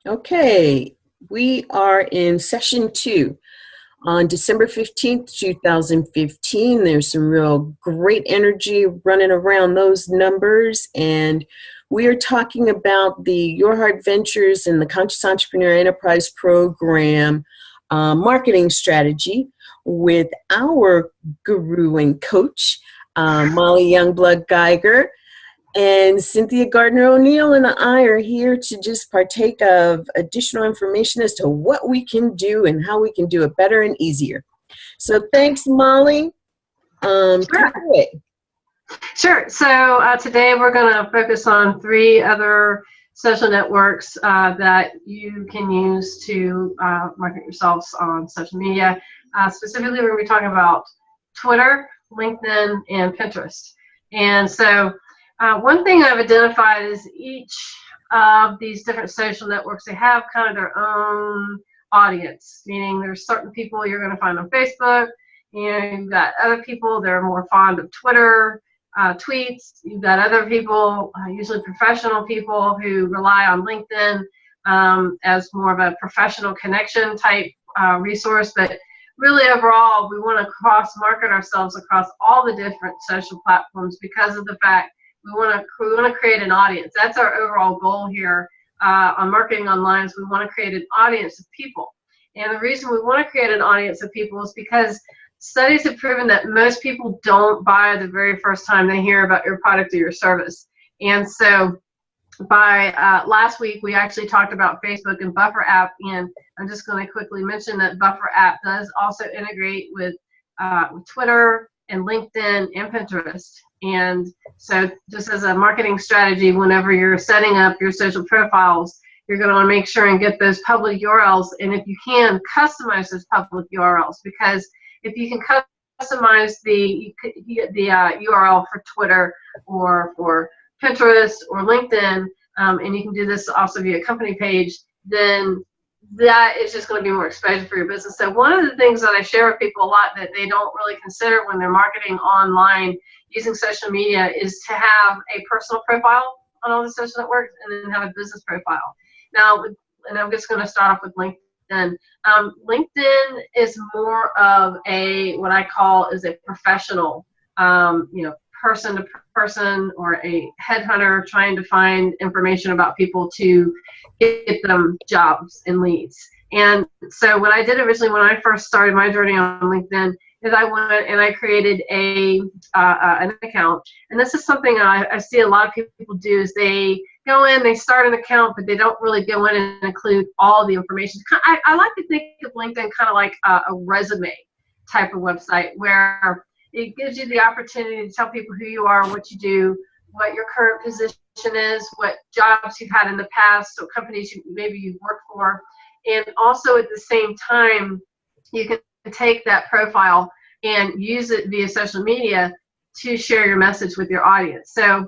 Okay, we are in session 2 on December 15th, 2015. There's some real great energy running around those numbers, and we are talking about the Your Heart Ventures and the Conscious Entrepreneur Enterprise Program marketing strategy with our guru and coach, Molly Youngblood Geiger. And Cynthia Gardner-O'Neill and I are here to just partake of additional information as to what we can do and how we can do it better and easier. So thanks, Molly. Sure. Take it away. Sure. So today we're going to focus on 3 other social networks that you can use to market yourselves on social media. Specifically, we're going to be talking about Twitter, LinkedIn, and Pinterest. And so one thing I've identified is each of these different social networks, they have kind of their own audience, meaning there's certain people you're going to find on Facebook. You've got other people that are more fond of Twitter, tweets. You've got other people, usually professional people, who rely on LinkedIn as more of a professional connection type resource. But really, overall, we want to cross-market ourselves across all the different social platforms because of the fact we want to create an audience. That's our overall goal here on Marketing Online. We want to create an audience of people. And the reason we want to create an audience of people is because studies have proven that most people don't buy the very first time they hear about your product or your service. And so by last week, we actually talked about Facebook and Buffer app, and I'm just going to quickly mention that Buffer app does also integrate with Twitter and LinkedIn and Pinterest. And so just as a marketing strategy, whenever you're setting up your social profiles, you're going to want to make sure and get those public URLs, and if you can, customize those public URLs, because if you can customize the URL for Twitter or for Pinterest or LinkedIn, and you can do this also via company page, then that is just going to be more exposure for your business. So one of the things that I share with people a lot that they don't really consider when they're marketing online using social media is to have a personal profile on all the social networks and then have a business profile. Now, and I'm just going to start off with LinkedIn. LinkedIn is more of a, what I call is a professional, person to person, or a headhunter trying to find information about people to get them jobs and leads. And so what I did originally when I first started my journey on LinkedIn is I went and I created an account. And this is something I see a lot of people do is they go in, they start an account, but they don't really go in and include all the information. I like to think of LinkedIn kind of like a resume type of website where it gives you the opportunity to tell people who you are, what you do, what your current position is, what jobs you've had in the past, so companies maybe you've worked for. And also at the same time, you can take that profile and use it via social media to share your message with your audience. So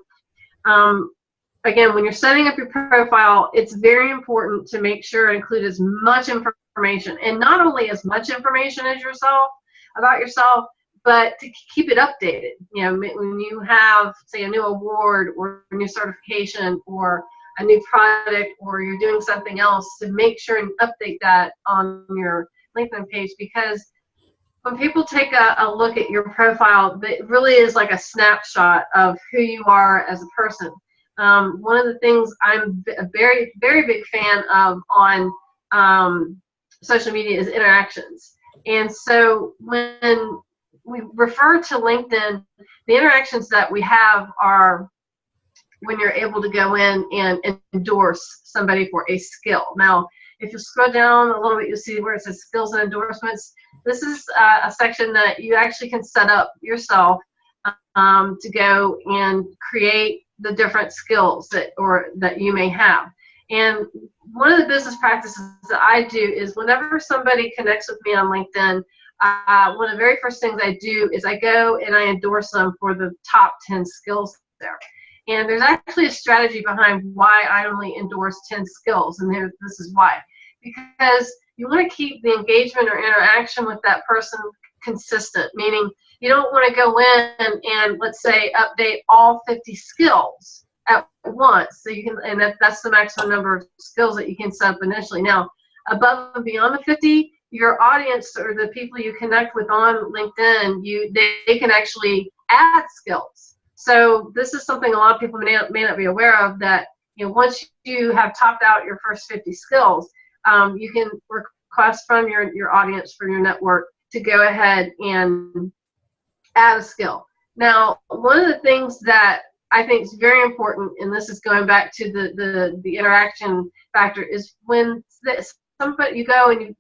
again, when you're setting up your profile, it's very important to make sure and include as much information, and not only as much information as about yourself, but to keep it updated. You know, when you have, say, a new award or a new certification or a new product, or you're doing something else, to make sure and update that on your LinkedIn page, because when people take a look at your profile, it really is like a snapshot of who you are as a person. One of the things I'm a very, very big fan of on social media is interactions. And so when we refer to LinkedIn, the interactions that we have are when you're able to go in and endorse somebody for a skill. Now, if you scroll down a little bit, you'll see where it says skills and endorsements. This is a section that you actually can set up yourself to go and create the different skills that you may have. And one of the business practices that I do is whenever somebody connects with me on LinkedIn, one of the very first things I do is I go and I endorse them for the top 10 skills there. And there's actually a strategy behind why I only endorse 10 skills, and this is why. Because you want to keep the engagement or interaction with that person consistent, meaning you don't want to go in and, let's say, update all 50 skills at once. So you can, and that's the maximum number of skills that you can set up initially. Now, above and beyond the 50, your audience or the people you connect with on LinkedIn, they can actually add skills. So this is something a lot of people may not be aware of, that once you have topped out your first 50 skills, you can request from your audience, from your network, to go ahead and add a skill. Now, one of the things that I think is very important, and this is going back to the interaction factor, is when somebody, you go and you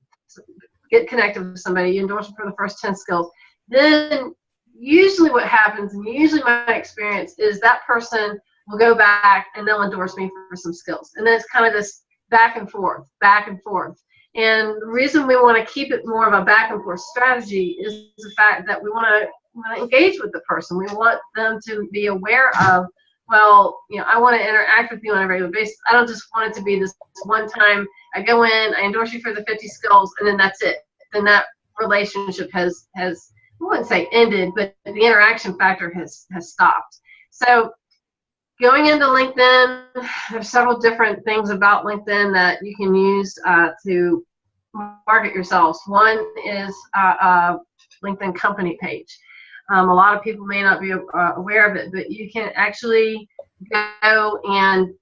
get connected with somebody, you endorse them for the first 10 skills, then usually what happens, and usually my experience, is that person will go back and they'll endorse me for some skills. And then it's kind of this back and forth, back and forth. And the reason we want to keep it more of a back and forth strategy is the fact that we want to engage with the person. We want them to be aware of, well, I want to interact with you on a regular basis. I don't just want it to be this one time I go in, I endorse you for the 50 skills, and then that's it. Then that relationship has I wouldn't say ended, but the interaction factor has stopped. So going into LinkedIn, there's several different things about LinkedIn that you can use to market yourselves. One is a LinkedIn company page. A lot of people may not be aware of it, but you can actually go and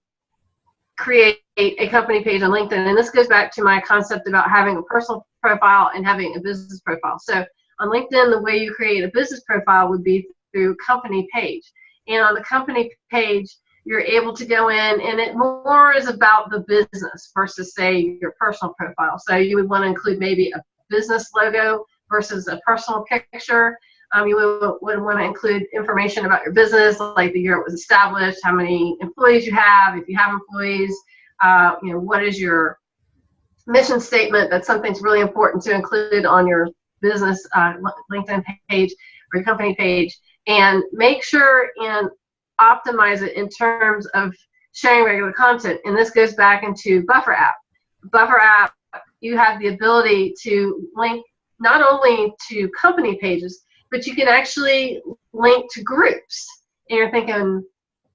create a company page on LinkedIn. And this goes back to my concept about having a personal profile and having a business profile. So on LinkedIn, the way you create a business profile would be through company page. And on the company page, you're able to go in, and it more is about the business versus, say, your personal profile. So you would want to include maybe a business logo versus a personal picture. You would want to include information about your business, like the year it was established, how many employees you have, if you have employees, what is your mission statement. That's something that's really important to include on your business LinkedIn page or your company page, and make sure and optimize it in terms of sharing regular content. And this goes back into Buffer app. Buffer app, you have the ability to link not only to company pages, but you can actually link to groups. And you're thinking,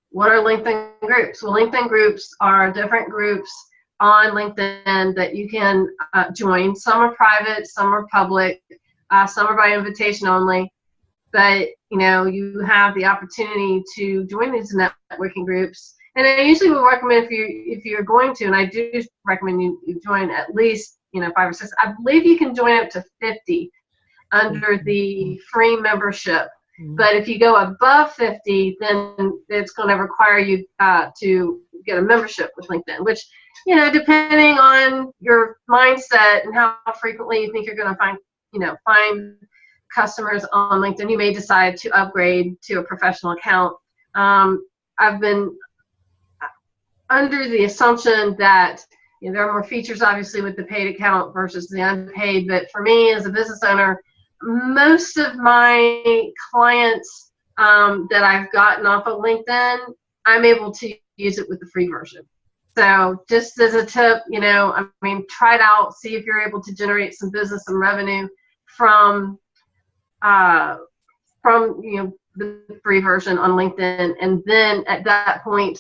what are LinkedIn groups? Well, LinkedIn groups are different groups on LinkedIn that you can join. Some are private, some are public, some are by invitation only. But you have the opportunity to join these networking groups. And I usually would recommend, if you're going to, and I do recommend you join at least 5 or 6. I believe you can join up to 50 under the free membership. But if you go above 50, then it's going to require you to get a membership with LinkedIn, which, depending on your mindset and how frequently you think you're going to find customers on LinkedIn, you may decide to upgrade to a professional account. I've been under the assumption that there are more features, obviously, with the paid account versus the unpaid. But for me, as a business owner, most of my clients that I've gotten off of LinkedIn, I'm able to use it with the free version. So just as a tip, try it out, see if you're able to generate some business and revenue from the free version on LinkedIn. And then at that point,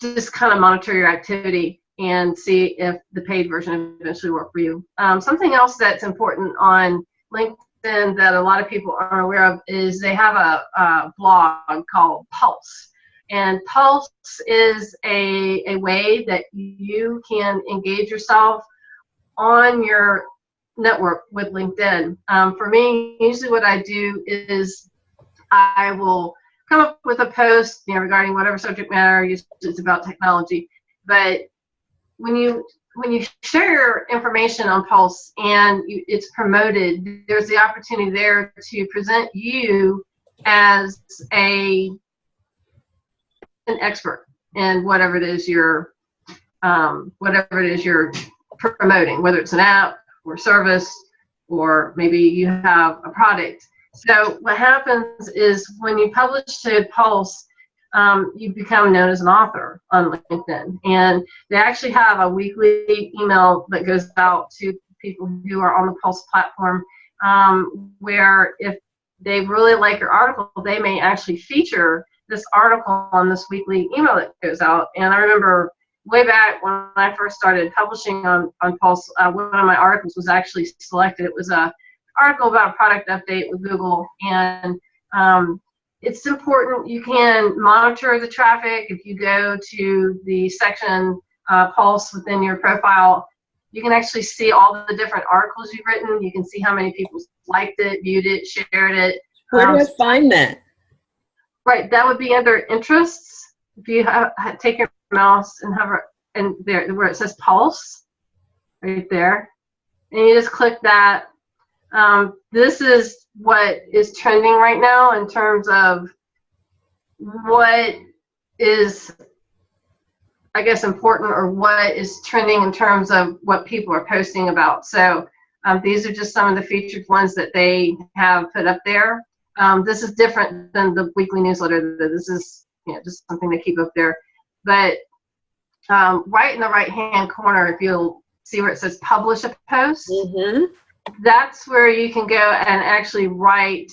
just kind of monitor your activity and see if the paid version eventually work for you. Something else that's important on LinkedIn that a lot of people aren't aware of is they have a blog called Pulse. And Pulse is a way that you can engage yourself on your network with LinkedIn. For me, usually what I do is I will come up with a post regarding whatever subject matter, it's about technology. But when you share information on Pulse and it's promoted, there's the opportunity there to present you as an expert in whatever it is you're promoting, whether it's an app or service, or maybe you have a product. So what happens is when you publish to Pulse, you become known as an author on LinkedIn. And they actually have a weekly email that goes out to people who are on the Pulse platform, where if they really like your article, they may actually feature this article on this weekly email that goes out. And I remember way back when I first started publishing on Pulse, one of my articles was actually selected. It was a article about a product update with Google, and it's important. You can monitor the traffic. If you go to the section Pulse within your profile, you can actually see all the different articles you've written. You can see how many people liked it, viewed it, shared it. Where do I find that? Right, that would be under interests. If you take your mouse and hover, and there where it says Pulse, right there, and you just click that. This is what is trending right now in terms of what is, I guess, important, or what is trending in terms of what people are posting about. So these are just some of the featured ones that they have put up there. This is different than the weekly newsletter. This is, just something to keep up there. But right in the right-hand corner, if you'll see where it says Publish a Post, that's where you can go and actually write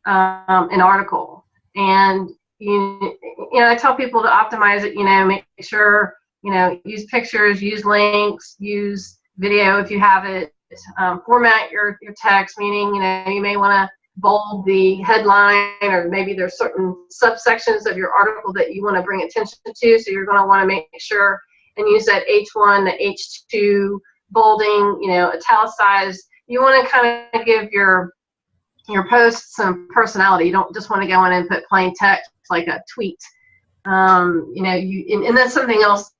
an article. And I tell people to optimize it. Make sure use pictures, use links, use video if you have it. Format your text, meaning you may want to bold the headline, or maybe there's certain subsections of your article that you want to bring attention to, so you're going to want to make sure and use that H1, the H2, bolding, italicized. You want to kind of give your post some personality. You don't just want to go in and put plain text like a tweet. And that's something else.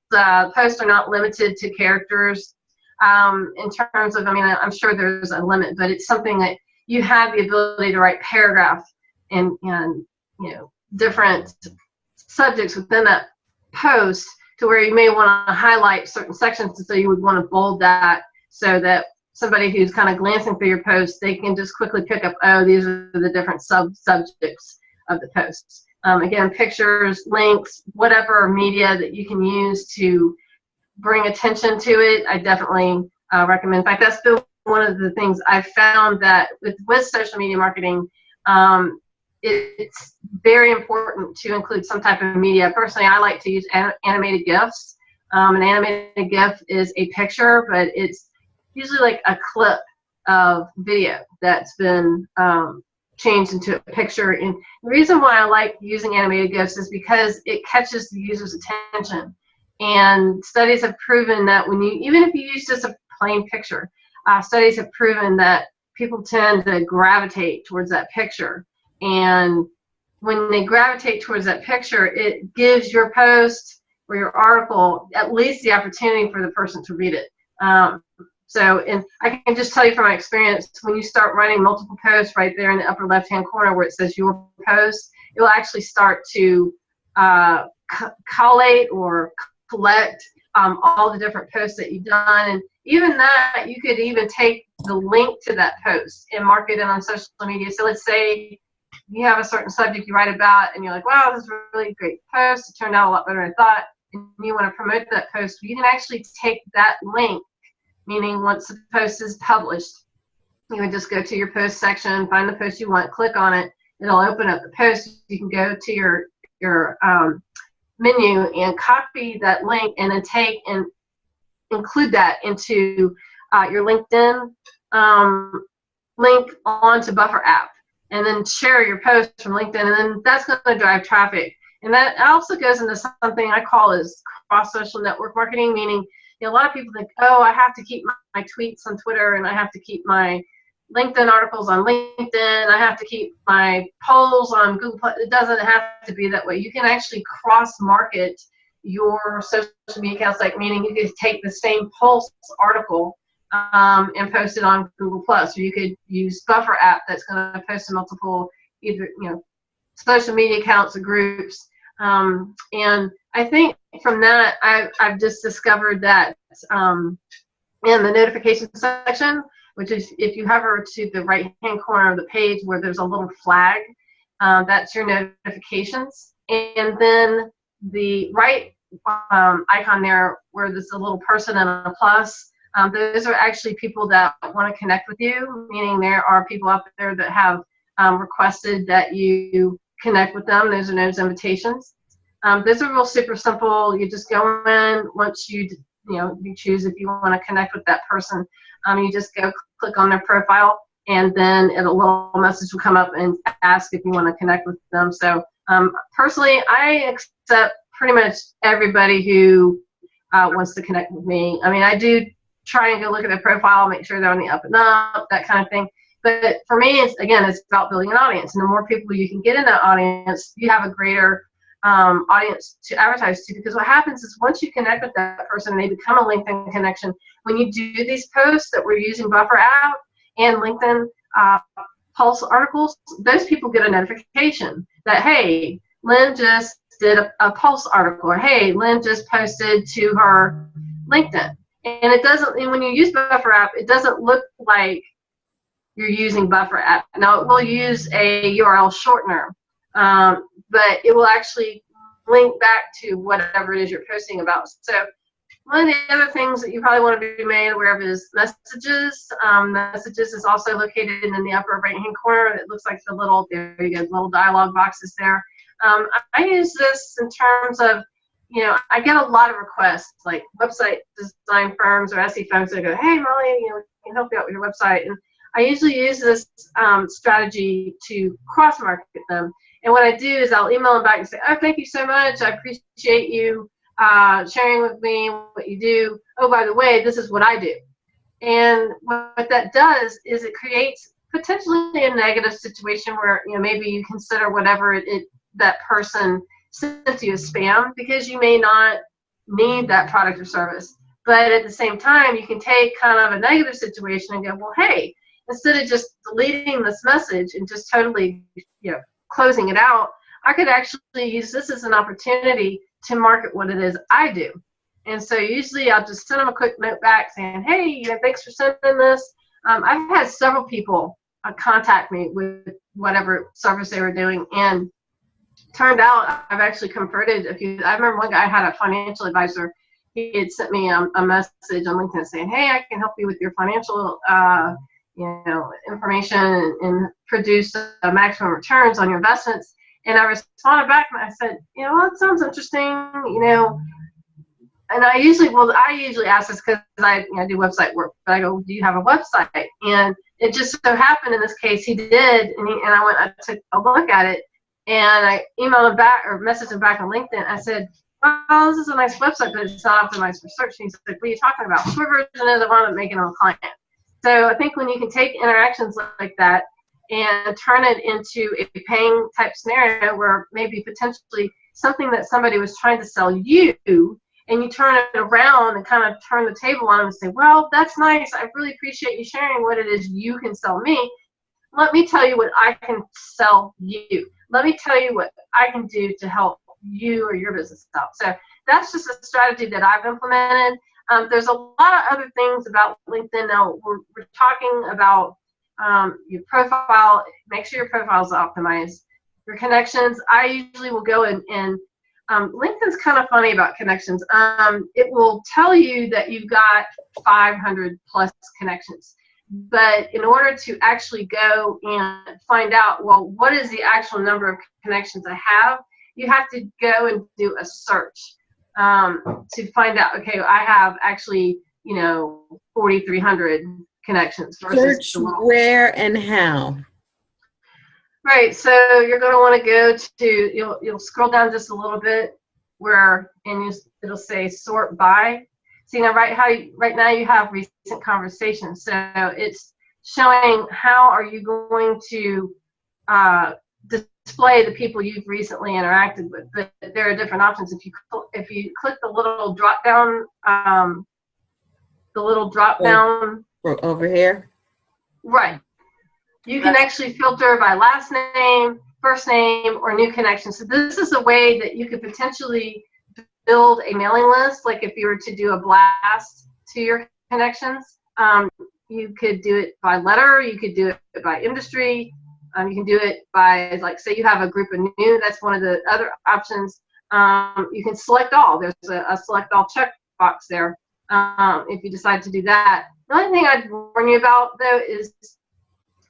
Posts are not limited to characters in terms of, I'm sure there's a limit, but it's something that you have the ability to write paragraph and different subjects within that post, to where you may want to highlight certain sections, and so you would want to bold that, so that somebody who's kind of glancing through your post, they can just quickly pick up, oh, these are the different subjects of the posts. Again, pictures, links, whatever media that you can use to bring attention to it, I definitely recommend. In fact, that's been one of the things I've found, that with social media marketing, it's very important to include some type of media. Personally, I like to use animated GIFs. An animated GIF is a picture, but it's usually like a clip of video that's been changed into a picture. And the reason why I like using animated GIFs is because it catches the user's attention. And studies have proven that even if you use just a plain picture, studies have proven that people tend to gravitate towards that picture. And when they gravitate towards that picture, it gives your post or your article at least the opportunity for the person to read it. And I can just tell you from my experience, when you start writing multiple posts right there in the upper left-hand corner where it says your post, it will actually start to collate or collect all the different posts that you've done. And even that, you could even take the link to that post and mark it in on social media. So let's say you have a certain subject you write about, and you're like, wow, this is a really great post. It turned out a lot better than I thought. And you want to promote that post. You can actually take that link, meaning once the post is published, you would just go to your post section, find the post you want, click on it. It'll open up the post. You can go to your menu and copy that link, and then take and include that into your LinkedIn link onto Buffer app, and then share your post from LinkedIn, and then that's going to drive traffic. And that also goes into something I call is cross-social network marketing, meaning a lot of people think, oh, I have to keep my tweets on Twitter, and I have to keep my LinkedIn articles on LinkedIn, I have to keep my polls on Google+. It doesn't have to be that way. You can actually cross-market your social media accounts, like meaning you could take the same Pulse article and post it on Google+, or you could use Buffer app that's going to post to multiple either social media accounts or groups. And I think from that, I've just discovered that in the notification section, which is if you hover to the right-hand corner of the page where there's a little flag, that's your notifications. And then the right icon there where there's a little person and a plus, those are actually people that want to connect with you, meaning there are people out there that have requested that you connect with them. Those are those invitations. Those are real super simple. You just go in once you choose if you want to connect with that person. You just go click on their profile, and then a little message will come up and ask if you want to connect with them. So personally, I accept pretty much everybody who wants to connect with me. I mean, I do try and go look at their profile, make sure they're on the up and up, that kind of thing. But for me, it's about building an audience. And the more people you can get in that audience, you have a greater audience to advertise to. Because what happens is once you connect with that person and they become a LinkedIn connection, when you do these posts that we're using Buffer app and LinkedIn Pulse articles, those people get a notification that, hey, Lynn just did a Pulse article, or hey, Lynn just posted to her LinkedIn. And it doesn't, and when you use Buffer app, it doesn't look like you're using Buffer app. Now, it will use a URL shortener, but it will actually link back to whatever it is you're posting about. So one of the other things that you probably want to be made aware of is messages. Messages is also located in the upper right-hand corner. It looks like the little, there you go, little dialog boxes there. I use this in terms of, I get a lot of requests, like website design firms or SE firms that go, hey, Molly, we can help you out with your website. And I usually use this strategy to cross-market them. And what I do is I'll email them back and say, oh, thank you so much. I appreciate you sharing with me what you do. Oh, by the way, this is what I do. And what that does is it creates potentially a negative situation where maybe you consider whatever that person sent you as spam, because you may not need that product or service. But at the same time, you can take kind of a negative situation and go, well, hey, instead of just deleting this message and just totally closing it out, I could actually use this as an opportunity to market what it is I do. And so usually I'll just send them a quick note back saying, hey, thanks for sending this. I've had several people contact me with whatever service they were doing, and turned out I've actually converted a few. I remember one guy had a financial advisor. He had sent me a message on LinkedIn saying, hey, I can help you with your financial information and produce maximum returns on your investments. And I responded back and I said, well, it sounds interesting, and I usually ask this because I do website work, but I go, do you have a website? And it just so happened in this case he did, and I took a look at it, and I emailed him back or messaged him back on LinkedIn. I said, well, this is a nice website, but it's not optimized for search. And he said, what are you talking about? What version is I want to make it on a client? So I think when you can take interactions like that and turn it into a paying type scenario where maybe potentially something that somebody was trying to sell you, and you turn it around and kind of turn the table on them and say, well, that's nice. I really appreciate you sharing what it is you can sell me. Let me tell you what I can sell you. Let me tell you what I can do to help you or your business out. So that's just a strategy that I've implemented. There's a lot of other things about LinkedIn. Now, we're talking about your profile. Make sure your profile is optimized. Your connections, I usually will go and LinkedIn's kind of funny about connections. It will tell you that you've got 500 plus connections. But in order to actually go and find out, well, what is the actual number of connections I have, you have to go and do a search to find out, okay, I have actually, 4,300 connections. Search where and how. Right, so you're going to want to go to, you'll scroll down just a little bit it'll say sort by. See, now right now you have recent conversations, so it's showing how are you going to display the people you've recently interacted with. But there are different options. If you click the little drop down, over here, right, you can actually filter by last name, first name, or new connection. So this is a way that you could potentially build a mailing list. Like if you were to do a blast to your connections, you could do it by letter, you could do it by industry, you can do it by, like, say you have a group of new, that's one of the other options. You can select all. There's a select all checkbox there if you decide to do that. The only thing I'd warn you about, though, is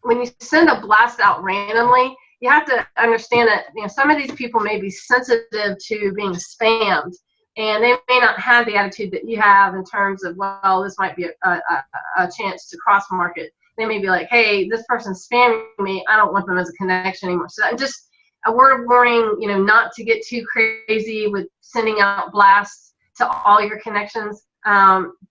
when you send a blast out randomly, you have to understand that, you know, some of these people may be sensitive to being spammed, and they may not have the attitude that you have in terms of, well, this might be a chance to cross market. They may be like, hey, this person's spamming me. I don't want them as a connection anymore. So just a word of warning, you know, not to get too crazy with sending out blasts to all your connections,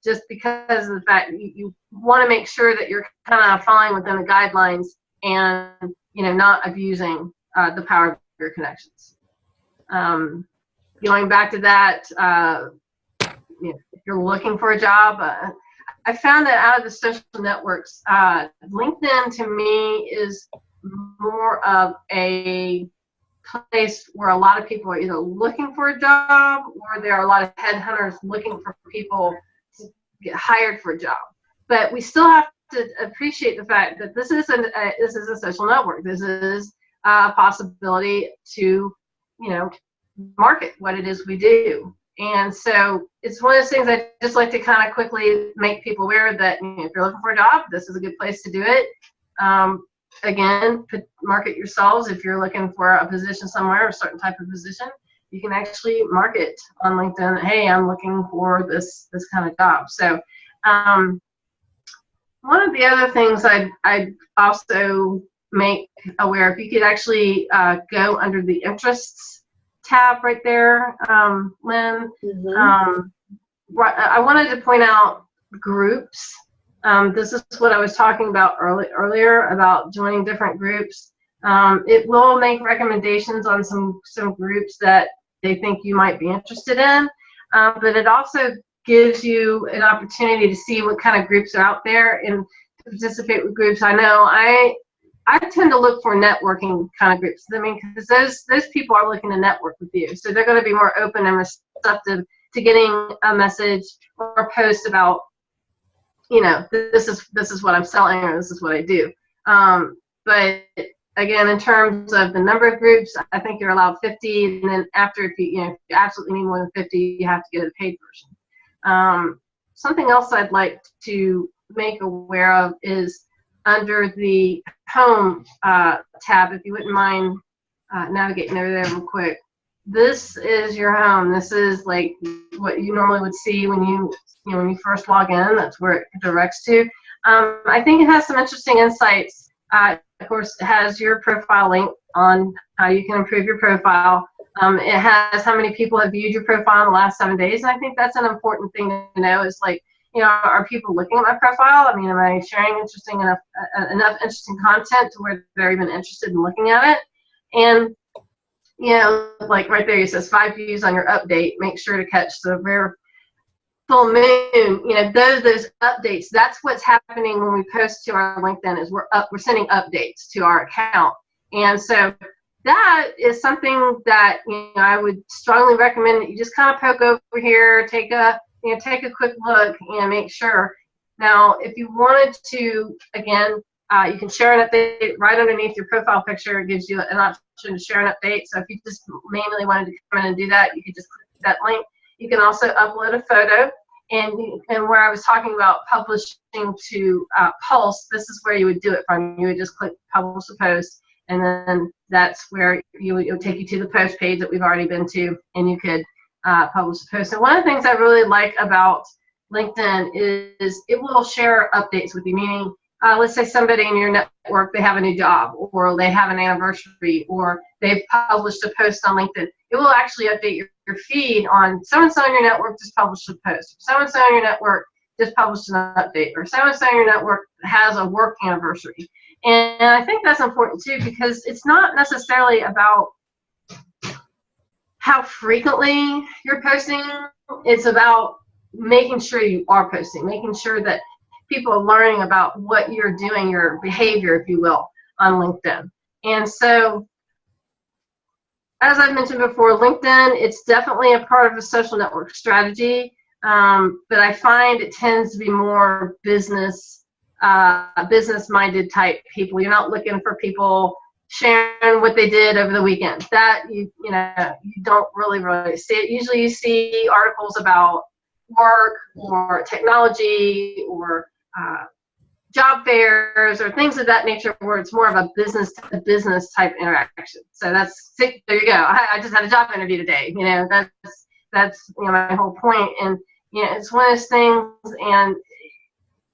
just because of the fact you want to make sure that you're kind of following within the guidelines and, you know, not abusing the power of your connections. Going back to that, you know, if you're looking for a job, I found that out of the social networks, LinkedIn to me is more of a place where a lot of people are either looking for a job, or there are a lot of headhunters looking for people to get hired for a job. But we still have to appreciate the fact that this is a social network. This is a possibility to, you know, market what it is we do. And so it's one of those things I just like to kind of quickly make people aware that, you know, if you're looking for a job, this is a good place to do it. Again, market yourselves. If you're looking for a position somewhere, a certain type of position, you can actually market on LinkedIn. Hey, I'm looking for this kind of job. So one of the other things I'd also make aware, if you could actually go under the interests tab right there, Lynn. I wanted to point out groups. This is what I was talking about earlier about joining different groups. It will make recommendations on some groups that they think you might be interested in, but it also gives you an opportunity to see what kind of groups are out there and to participate with groups. I know I tend to look for networking kind of groups. I mean, because those people are looking to network with you, so they're going to be more open and receptive to getting a message or a post about, you know, this is what I'm selling, or this is what I do. But again, in terms of the number of groups, I think you're allowed 50, and then after, if you absolutely need more than 50, you have to get a paid version. Something else I'd like to make aware of is under the home tab, if you wouldn't mind navigating over there real quick. This is your home. This is like what you normally would see when when you first log in. That's where it directs to. I think it has some interesting insights. Of course, it has your profile link on how you can improve your profile. It has how many people have viewed your profile in the last 7 days, and I think that's an important thing to know. Is like, you know, are people looking at my profile? I mean, am I sharing enough interesting content to where they're even interested in looking at it? And, you know, like right there, it says 5 views on your update. Make sure to catch the rare full moon. You know, those updates. That's what's happening when we post to our LinkedIn. Is we're sending updates to our account, and so that is something that, you know, I would strongly recommend that you just kind of poke over here, take a quick look and make sure. Now, if you wanted to, again, you can share an update right underneath your profile picture. It gives you an option to share an update. So if you just manually wanted to come in and do that, you could just click that link. You can also upload a photo. And where I was talking about publishing to Pulse, this is where you would do it from. You would just click publish a post, and then that's where it would take you to the post page that we've already been to, and you could publish a post. And one of the things I really like about LinkedIn is it will share updates with you, meaning let's say somebody in your network, they have a new job, or they have an anniversary, or they've published a post on LinkedIn. It will actually update your feed on so-and-so in your network just published a post, so-and-so in your network just published an update, or so-and-so in your network has a work anniversary. And I think that's important too, because it's not necessarily about how frequently you're posting. It's about making sure you are posting, making sure that people are learning about what you're doing, your behavior, if you will, on LinkedIn. And so, as I've mentioned before, LinkedIn, it's definitely a part of a social network strategy, but I find it tends to be more business-minded type people. You're not looking for people sharing what they did over the weekend. That you don't really see it. Usually you see articles about work or technology or job fairs or things of that nature where it's more of a business to business type interaction. So there you go. I just had a job interview today. That's my whole point. And it's one of those things, and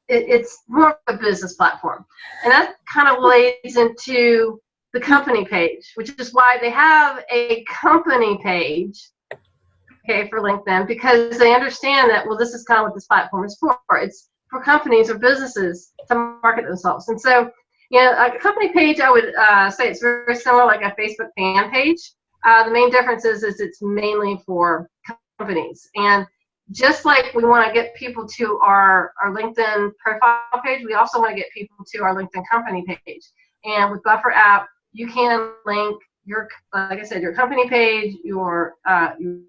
it's more of a business platform. And that kind of lays into the company page, which is why they have a company page, okay, for LinkedIn, because they understand that, well, this is kind of what this platform is for. It's for companies or businesses to market themselves. And so, a company page, I would say it's very similar, like a Facebook fan page. The main difference is it's mainly for companies. And just like we want to get people to our LinkedIn profile page, we also want to get people to our LinkedIn company page. And with Buffer app, you can link your, like I said, your company page, your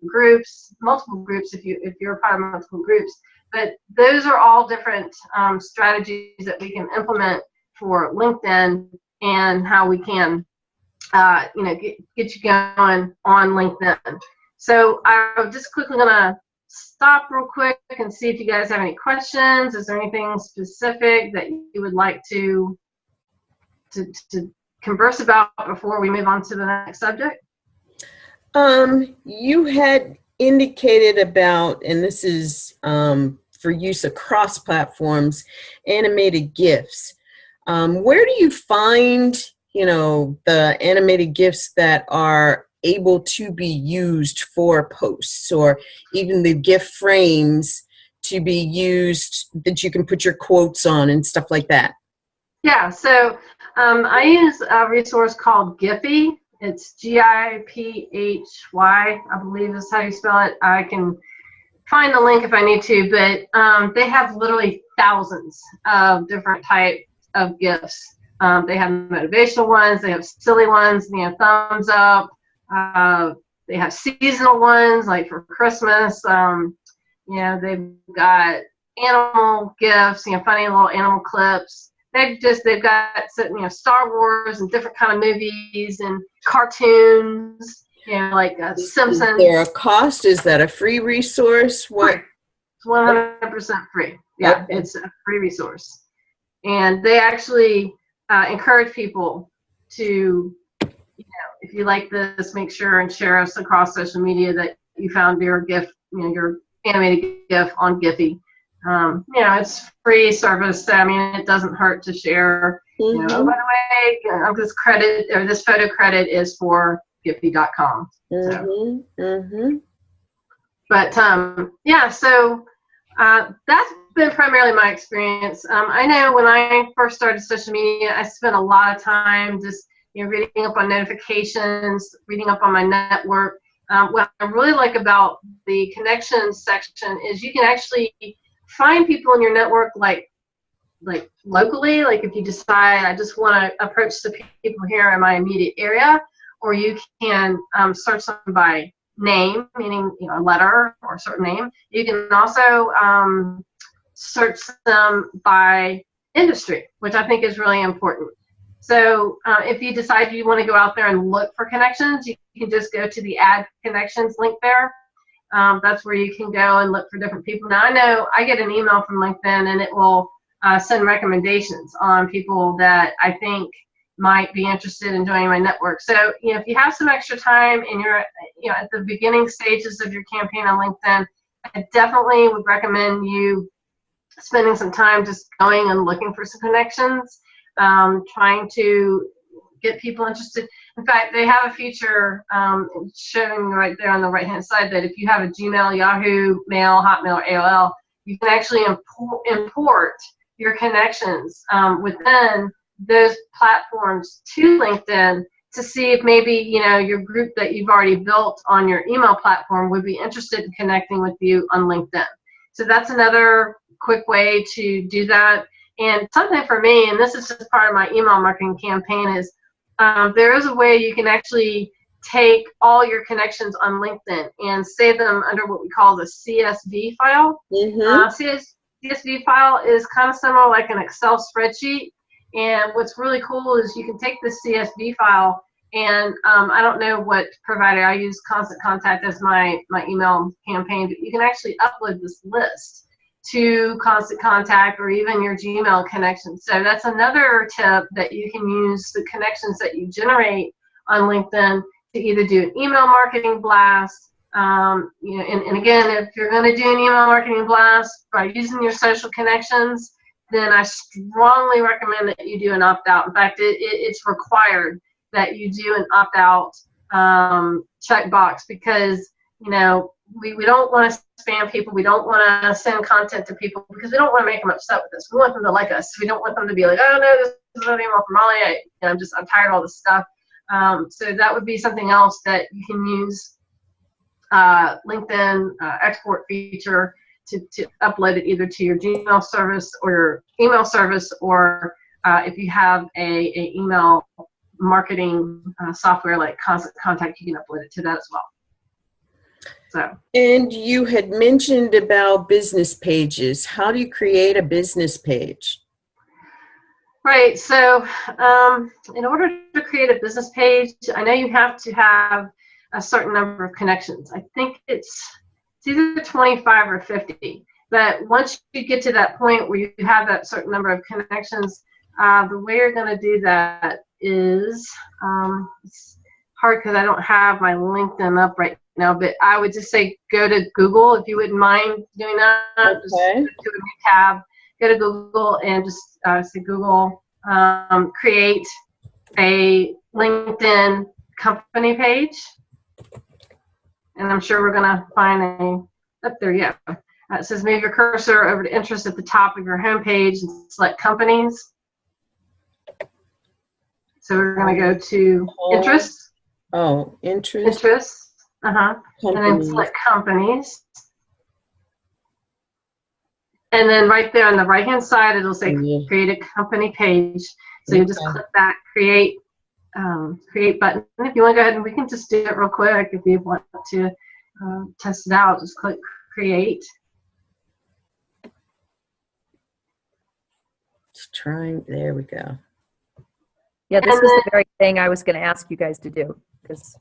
groups, multiple groups if you're a part of multiple groups. But those are all different strategies that we can implement for LinkedIn and how we can, get you going on LinkedIn. So I'm just quickly gonna stop real quick and see if you guys have any questions. Is there anything specific that you would like to converse about before we move on to the next subject? You had indicated about, and this is for use across platforms, animated GIFs. Where do you find, the animated GIFs that are able to be used for posts, or even the GIF frames to be used that you can put your quotes on and stuff like that? Yeah, so I use a resource called Giphy. It's Giphy, I believe is how you spell it. I can find the link if I need to, but they have literally thousands of different types of GIFs. They have motivational ones, they have silly ones, thumbs up. They have seasonal ones, like for Christmas. They've got animal GIFs, funny little animal clips. They've got Star Wars and different kind of movies and cartoons, like Simpsons. Is there a cost? Is that a free resource? What? It's 100% free. Yeah, okay. It's a free resource. And they actually encourage people to, if you like this, make sure and share us across social media that you found your GIF, your animated GIF on Giphy. It's free service. It doesn't hurt to share. Mm-hmm. Oh, by the way, this photo credit is for Giphy.com. Mm-hmm. So. Mm-hmm. But so that's been primarily my experience. I know when I first started social media, I spent a lot of time just reading up on notifications, reading up on my network. What I really like about the connections section is you can actually find people in your network like locally, like if you decide I just want to approach the people here in my immediate area, or you can search them by name, meaning a letter or a certain name. You can also search them by industry, which I think is really important. So if you decide you want to go out there and look for connections, you can just go to the Add Connections link there. That's where you can go and look for different people. Now, I know I get an email from LinkedIn, and it will send recommendations on people that I think might be interested in joining my network. So, if you have some extra time and you're, at the beginning stages of your campaign on LinkedIn, I definitely would recommend you spending some time just going and looking for some connections, trying to get people interested. In fact, they have a feature showing right there on the right-hand side that if you have a Gmail, Yahoo, Mail, Hotmail, or AOL, you can actually import your connections within those platforms to LinkedIn to see if maybe your group that you've already built on your email platform would be interested in connecting with you on LinkedIn. So that's another quick way to do that. And something for me, and this is just part of my email marketing campaign, is there is a way you can actually take all your connections on LinkedIn and save them under what we call the CSV file. Mm-hmm. CSV file is kind of similar like an Excel spreadsheet. And what's really cool is you can take this CSV file, and I don't know what provider I use, Constant Contact as my email campaign, but you can actually upload this list to Constant Contact or even your Gmail connections. So that's another tip, that you can use the connections that you generate on LinkedIn to either do an email marketing blast. And again, if you're going to do an email marketing blast by using your social connections, then I strongly recommend that you do an opt-out. In fact, it's required that you do an opt-out checkbox, because we don't want to spam people. We don't want to send content to people because we don't want to make them upset with us. We want them to like us. We don't want them to be like, oh no, this is an email from Molly. I'm tired of all this stuff. So that would be something else that you can use LinkedIn export feature to upload it either to your Gmail service or your email service, or if you have a email marketing software like Constant Contact, you can upload it to that as well. So. And you had mentioned about business pages. How do you create a business page? Right. So in order to create a business page, I know you have to have a certain number of connections. I think it's either 25 or 50. But once you get to that point where you have that certain number of connections, the way you're going to do that is, it's hard because I don't have my LinkedIn up right now, but I would just say go to Google, if you wouldn't mind doing that. Okay. Just go to a new tab, go to Google and just say Google, create a LinkedIn company page. And I'm sure we're going to find up there, yeah. It says move your cursor over to interest at the top of your home page and select companies. So we're going to go to interests. Oh, interest. Interests. And then select companies. And then right there on the right hand side, it'll say create a company page. So you just click that create button. If you want to go ahead, and we can just do it real quick if you want to test it out. Just click create. Let's try. There we go. Yeah, this was the very thing I was going to ask you guys to do. Because,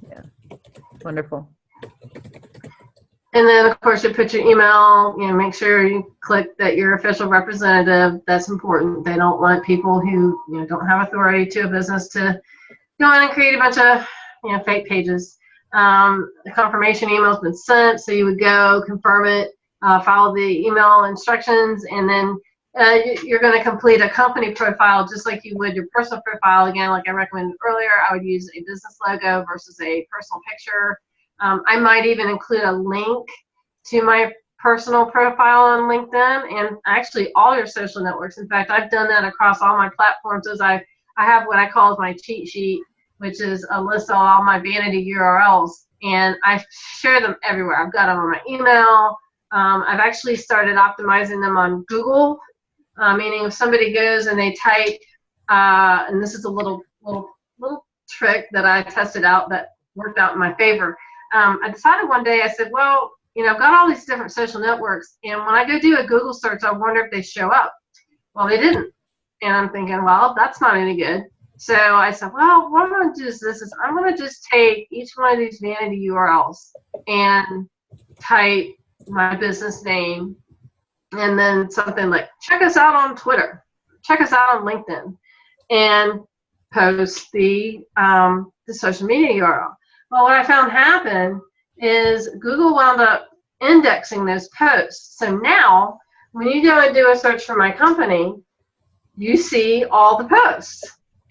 yeah, wonderful. And then, of course, you put your email, make sure you click that you're official representative. That's important. They don't want people who, don't have authority to a business to go in and create a bunch of, fake pages. The confirmation email's been sent, so you would go confirm it, follow the email instructions, and then you're going to complete a company profile just like you would your personal profile. Again, like I recommended earlier, I would use a business logo versus a personal picture. I might even include a link to my personal profile on LinkedIn and actually all your social networks. In fact, I've done that across all my platforms. As I have what I call my cheat sheet, which is a list of all my vanity URLs, and I share them everywhere. I've got them on my email. I've actually started optimizing them on Google. Meaning if somebody goes and they type, and this is a little trick that I tested out that worked out in my favor. I decided one day, I said, well, I've got all these different social networks, and when I go do a Google search, I wonder if they show up. Well, they didn't. And I'm thinking, well, that's not any good. So I said, well, what I'm going to do is I'm going to just take each one of these vanity URLs and type my business name, and then something like, check us out on Twitter, check us out on LinkedIn, and post the social media URL. Well, what I found happened is Google wound up indexing those posts. So now, when you go and do a search for my company, you see all the posts.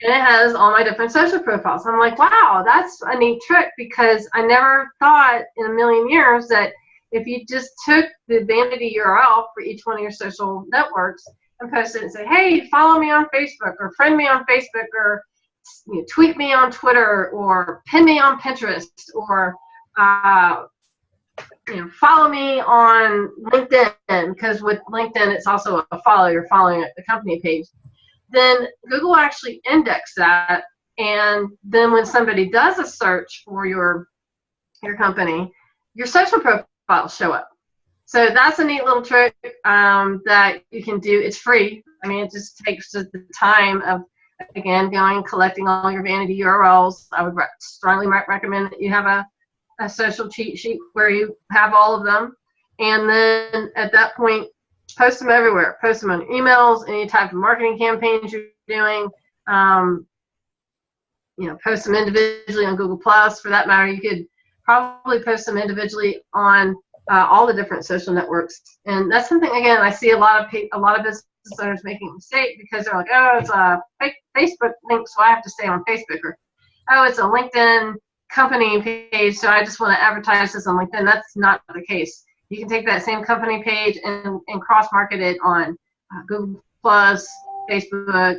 And it has all my different social profiles. I'm like, wow, that's a neat trick, because I never thought in a million years that if you just took the vanity URL for each one of your social networks and posted it and say, hey, follow me on Facebook, or friend me on Facebook, or tweet me on Twitter, or pin me on Pinterest, or follow me on LinkedIn, because with LinkedIn it's also a follow. You're following the company page. Then Google actually indexed that, and then when somebody does a search for your company, your social profiles show up. So that's a neat little trick that you can do. It's free. I mean, it just takes the time of, again, going, collecting all your vanity URLs. I would strongly recommend that you have a social cheat sheet where you have all of them. And then at that point, post them everywhere. Post them on emails, any type of marketing campaigns you're doing. Post them individually on Google Plus. For that matter, you could probably post them individually on all the different social networks. And that's something, again, I see a lot of business owners making a mistake because they're like, oh, it's a fake Facebook link, so I have to stay on Facebook. Or, oh, it's a LinkedIn company page, so I just want to advertise this on LinkedIn. That's not the case. You can take that same company page and cross-market it on Google Plus, Facebook,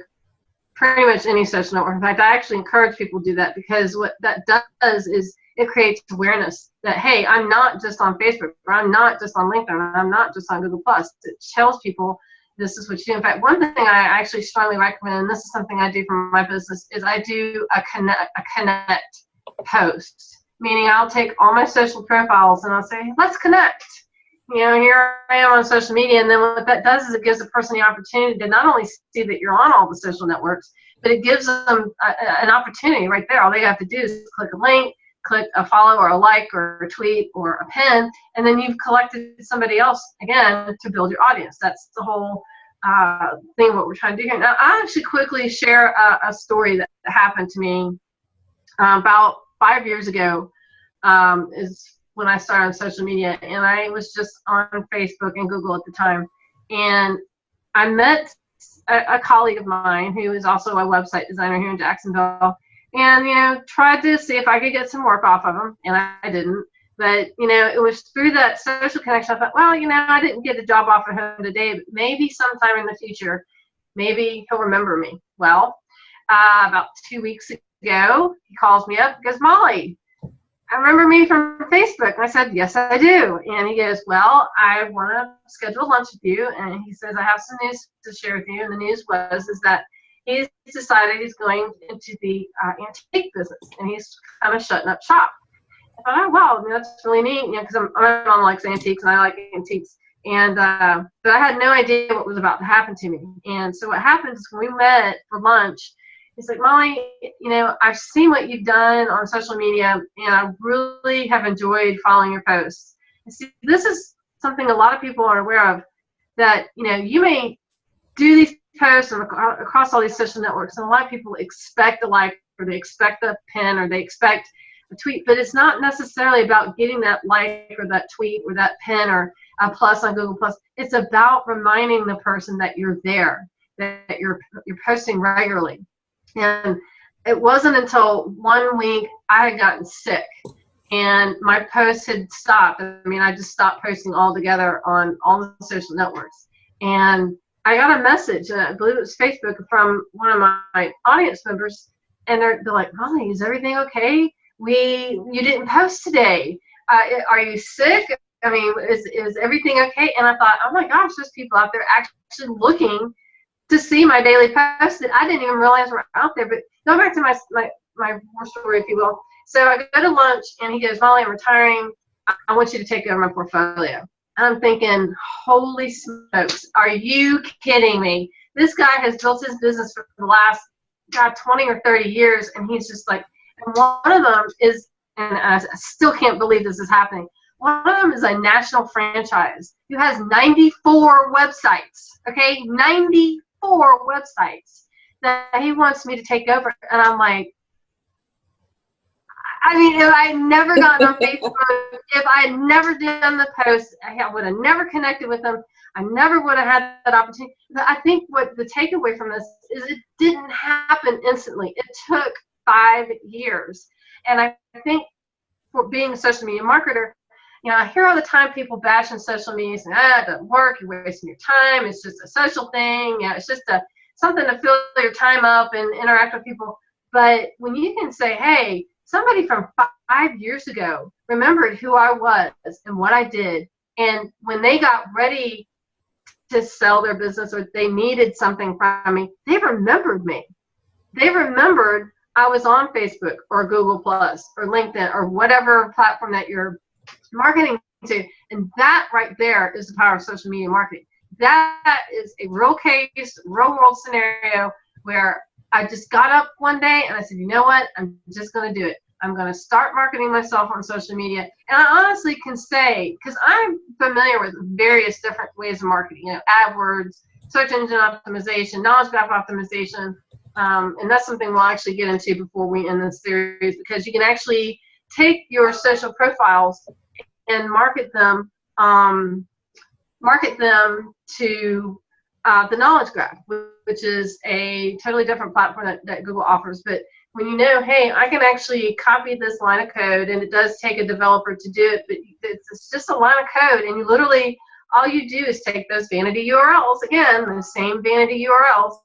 pretty much any social network. In fact, I actually encourage people to do that, because what that does is it creates awareness that, hey, I'm not just on Facebook, or I'm not just on LinkedIn, or I'm not just on Google Plus. It tells people this is what you do. In fact, one thing I actually strongly recommend, and this is something I do for my business, is I do a connect post, meaning I'll take all my social profiles and I'll say, let's connect. Here I am on social media, and then what that does is it gives the person the opportunity to not only see that you're on all the social networks, but it gives them an opportunity right there. All they have to do is click a link, click a follow or a like or a tweet or a pin, and then you've collected somebody else, again, to build your audience. That's the whole thing, what we're trying to do here. Now, I'll actually quickly share a story that happened to me about 5 years ago. Is when I started on social media, and I was just on Facebook and Google at the time, and I met a colleague of mine who is also a website designer here in Jacksonville, and tried to see if I could get some work off of him, and I didn't. But it was through that social connection I thought, well, I didn't get a job offer him today, but maybe sometime in the future, maybe he'll remember me. Well, about 2 weeks ago, he calls me up and goes, Molly, I remember me from Facebook. And I said, yes, I do. And he goes, well, I want to schedule lunch with you. And he says, I have some news to share with you. And the news is that he's decided he's going into the antique business, and he's kind of shutting up shop. I thought, oh, wow, that's really neat, because my mom likes antiques, and I like antiques. And but I had no idea what was about to happen to me. And so what happened is when we met for lunch, he's like, Molly, I've seen what you've done on social media, and I really have enjoyed following your posts. And see, this is something a lot of people are aware of, that, you may do these posts across all these social networks, and a lot of people expect a like, or they expect a pin, or they expect a tweet, but it's not necessarily about getting that like or that tweet or that pin or a plus on Google Plus. It's about reminding the person that you're there, that you're posting regularly. And it wasn't until 1 week I had gotten sick and my posts had stopped. I just stopped posting altogether on all the social networks. And I got a message, and I believe it was Facebook, from one of my audience members, and they're like, Molly, is everything okay? You didn't post today. Are you sick? Is everything okay? And I thought, oh my gosh, there's people out there actually looking to see my daily posts that I didn't even realize were out there. But go back to my war story, if you will. So I go to lunch, and he goes, Molly, I'm retiring. I want you to take over my portfolio. And I'm thinking, holy smokes, are you kidding me? This guy has built his business for the last, 20 or 30 years, and he's just like, and one of them is, and I still can't believe this is happening, one of them is a national franchise who has 94 websites, okay? 94 websites that he wants me to take over. And I'm like, if I had never gotten on Facebook, if I had never done the post, I would have never connected with them. I never would have had that opportunity. But I think what the takeaway from this is it didn't happen instantly. It took 5 years. And I think for being a social media marketer, I hear all the time people bashing social media, saying, it doesn't work, you're wasting your time, it's just a social thing, it's just something to fill your time up and interact with people. But when you can say, hey, somebody from 5 years ago remembered who I was and what I did, and when they got ready to sell their business or they needed something from me, they remembered me. They remembered I was on Facebook or Google Plus or LinkedIn or whatever platform that you're marketing to. And that right there is the power of social media marketing. That is a real case, real world scenario where I just got up one day and I said, you know what? I'm just going to do it. I'm going to start marketing myself on social media. And I honestly can say, because I'm familiar with various different ways of marketing, AdWords, search engine optimization, knowledge graph optimization, and that's something we'll actually get into before we end this series, because you can actually take your social profiles and market them to the Knowledge Graph, which is a totally different platform that Google offers. But when you know, hey, I can actually copy this line of code, and it does take a developer to do it, but it's just a line of code, and you literally, all you do is take those vanity URLs, again, the same vanity URLs,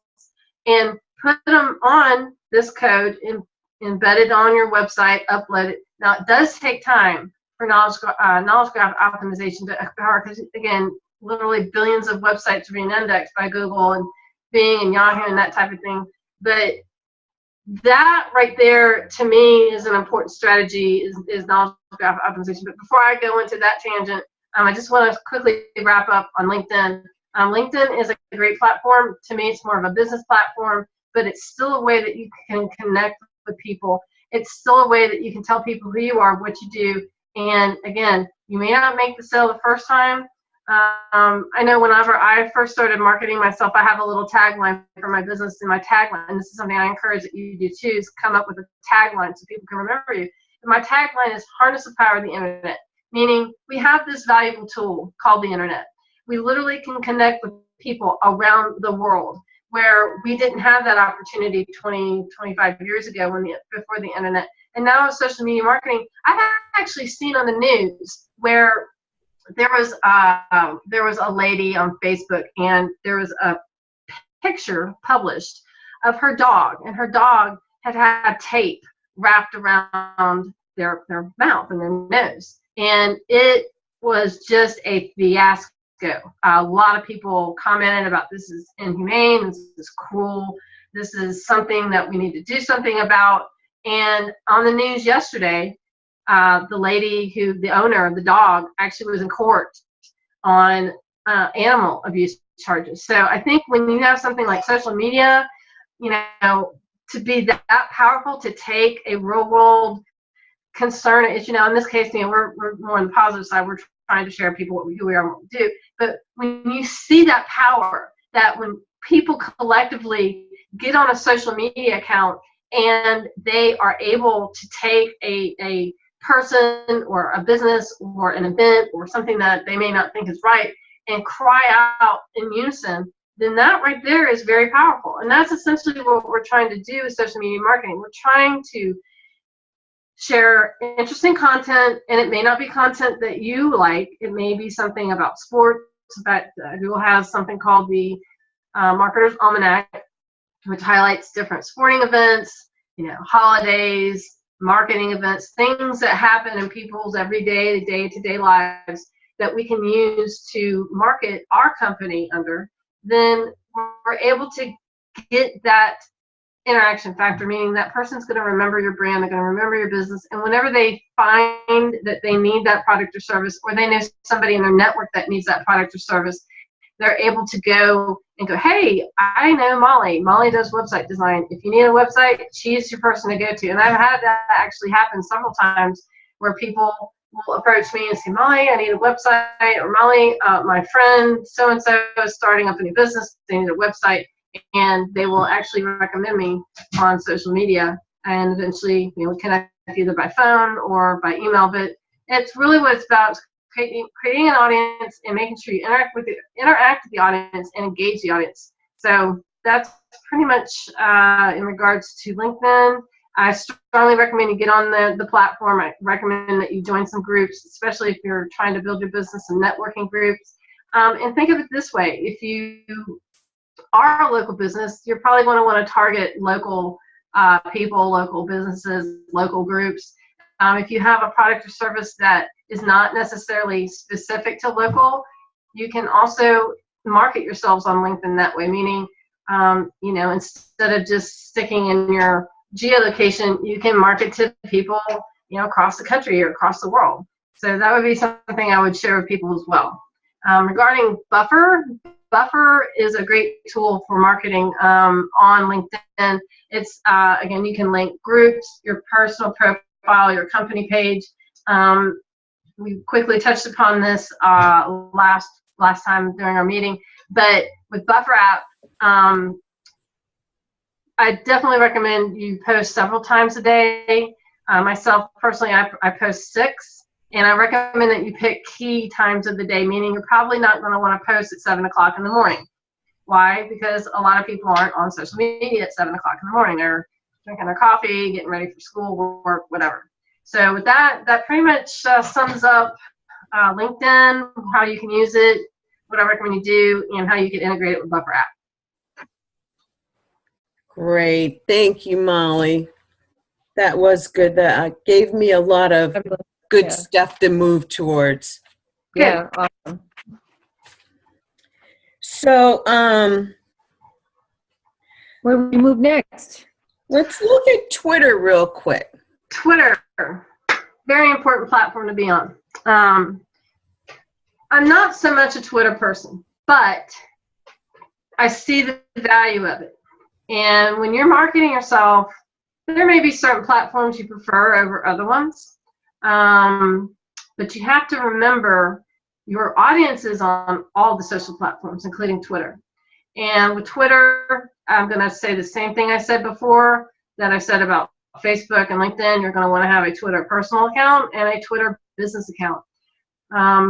and put them on this code and embed it on your website, upload it. Now, it does take time for knowledge graph optimization to occur, because, again, literally billions of websites are being indexed by Google and Bing and Yahoo and that type of thing. But that right there, to me, is an important strategy, is knowledge graph optimization. But before I go into that tangent, I just want to quickly wrap up on LinkedIn. LinkedIn is a great platform. To me, it's more of a business platform, but it's still a way that you can connect with people. It's still a way that you can tell people who you are, what you do. And again, you may not make the sale the first time. I know whenever I first started marketing myself, I have a little tagline for my business, and my tagline, and this is something I encourage that you do too, is come up with a tagline so people can remember you. And my tagline is harness the power of the internet, meaning we have this valuable tool called the internet. We literally can connect with people around the world, where we didn't have that opportunity 20, 25 years ago before the internet. And now with social media marketing, I've actually seen on the news where there was a lady on Facebook, and there was a picture published of her dog, and her dog had tape wrapped around their mouth and their nose, and it was just a fiasco. A lot of people commented about, this is inhumane, this is cruel, this is something that we need to do something about. And on the news yesterday, the lady the owner of the dog, actually was in court on animal abuse charges. So I think when you have something like social media, to be that powerful, to take a real world concern, in this case, we're more on the positive side. We're trying to share people who we are and what we do. But when you see that power, that when people collectively get on a social media account and they are able to take a person or a business or an event or something that they may not think is right and cry out in unison, then that right there is very powerful. And that's essentially what we're trying to do with social media marketing. We're trying to share interesting content, and it may not be content that you like. It may be something about sports. Google has something called the Marketer's Almanac, which highlights different sporting events, holidays, marketing events, things that happen in people's everyday, day-to-day lives that we can use to market our company under. Then we're able to get that interaction factor, meaning that person's going to remember your brand, they're going to remember your business, and whenever they find that they need that product or service, or they know somebody in their network that needs that product or service, they're able to go and go, hey, I know Molly. Molly does website design. If you need a website, she's your person to go to. And I've had that actually happen several times, where people will approach me and say, Molly, I need a website, or Molly, my friend so-and-so is starting up a new business, they need a website, and they will actually recommend me on social media, and eventually connect either by phone or by email. But it's really what it's about, creating an audience and making sure you interact with the audience and engage the audience. So that's pretty much in regards to LinkedIn. I strongly recommend you get on the platform. I recommend that you join some groups, especially if you're trying to build your business, and networking groups. And think of it this way: if you are a local business, you're probably going to want to target local people, local businesses, local groups. If you have a product or service that is not necessarily specific to local, you can also market yourselves on LinkedIn that way, meaning, instead of just sticking in your geolocation, you can market to people, across the country or across the world. So that would be something I would share with people as well. Regarding Buffer is a great tool for marketing on LinkedIn. It's, again, you can link groups, your personal profile, profile, your company page. We quickly touched upon this last time during our meeting, but with Buffer app, I definitely recommend you post several times a day. Myself personally, I post 6, and I recommend that you pick key times of the day, meaning you're probably not going to want to post at 7 o'clock in the morning. Why? Because a lot of people aren't on social media at 7 o'clock in the morning. They're drinking their coffee, getting ready for school, work, whatever. So with that pretty much sums up LinkedIn, how you can use it, what I recommend you do, and how you can integrate it with Buffer app. Great. Thank you, Molly. That was good. That gave me a lot of good stuff to move towards. Yeah, awesome. So, where do we move next? Let's look at Twitter real quick. Twitter, very important platform to be on. I'm not so much a Twitter person, but I see the value of it. And when you're marketing yourself, there may be certain platforms you prefer over other ones. But you have to remember your audience is on all the social platforms, including Twitter. And with Twitter, I'm going to say the same thing I said before that I said about Facebook and LinkedIn. You're going to want to have a Twitter personal account and a Twitter business account.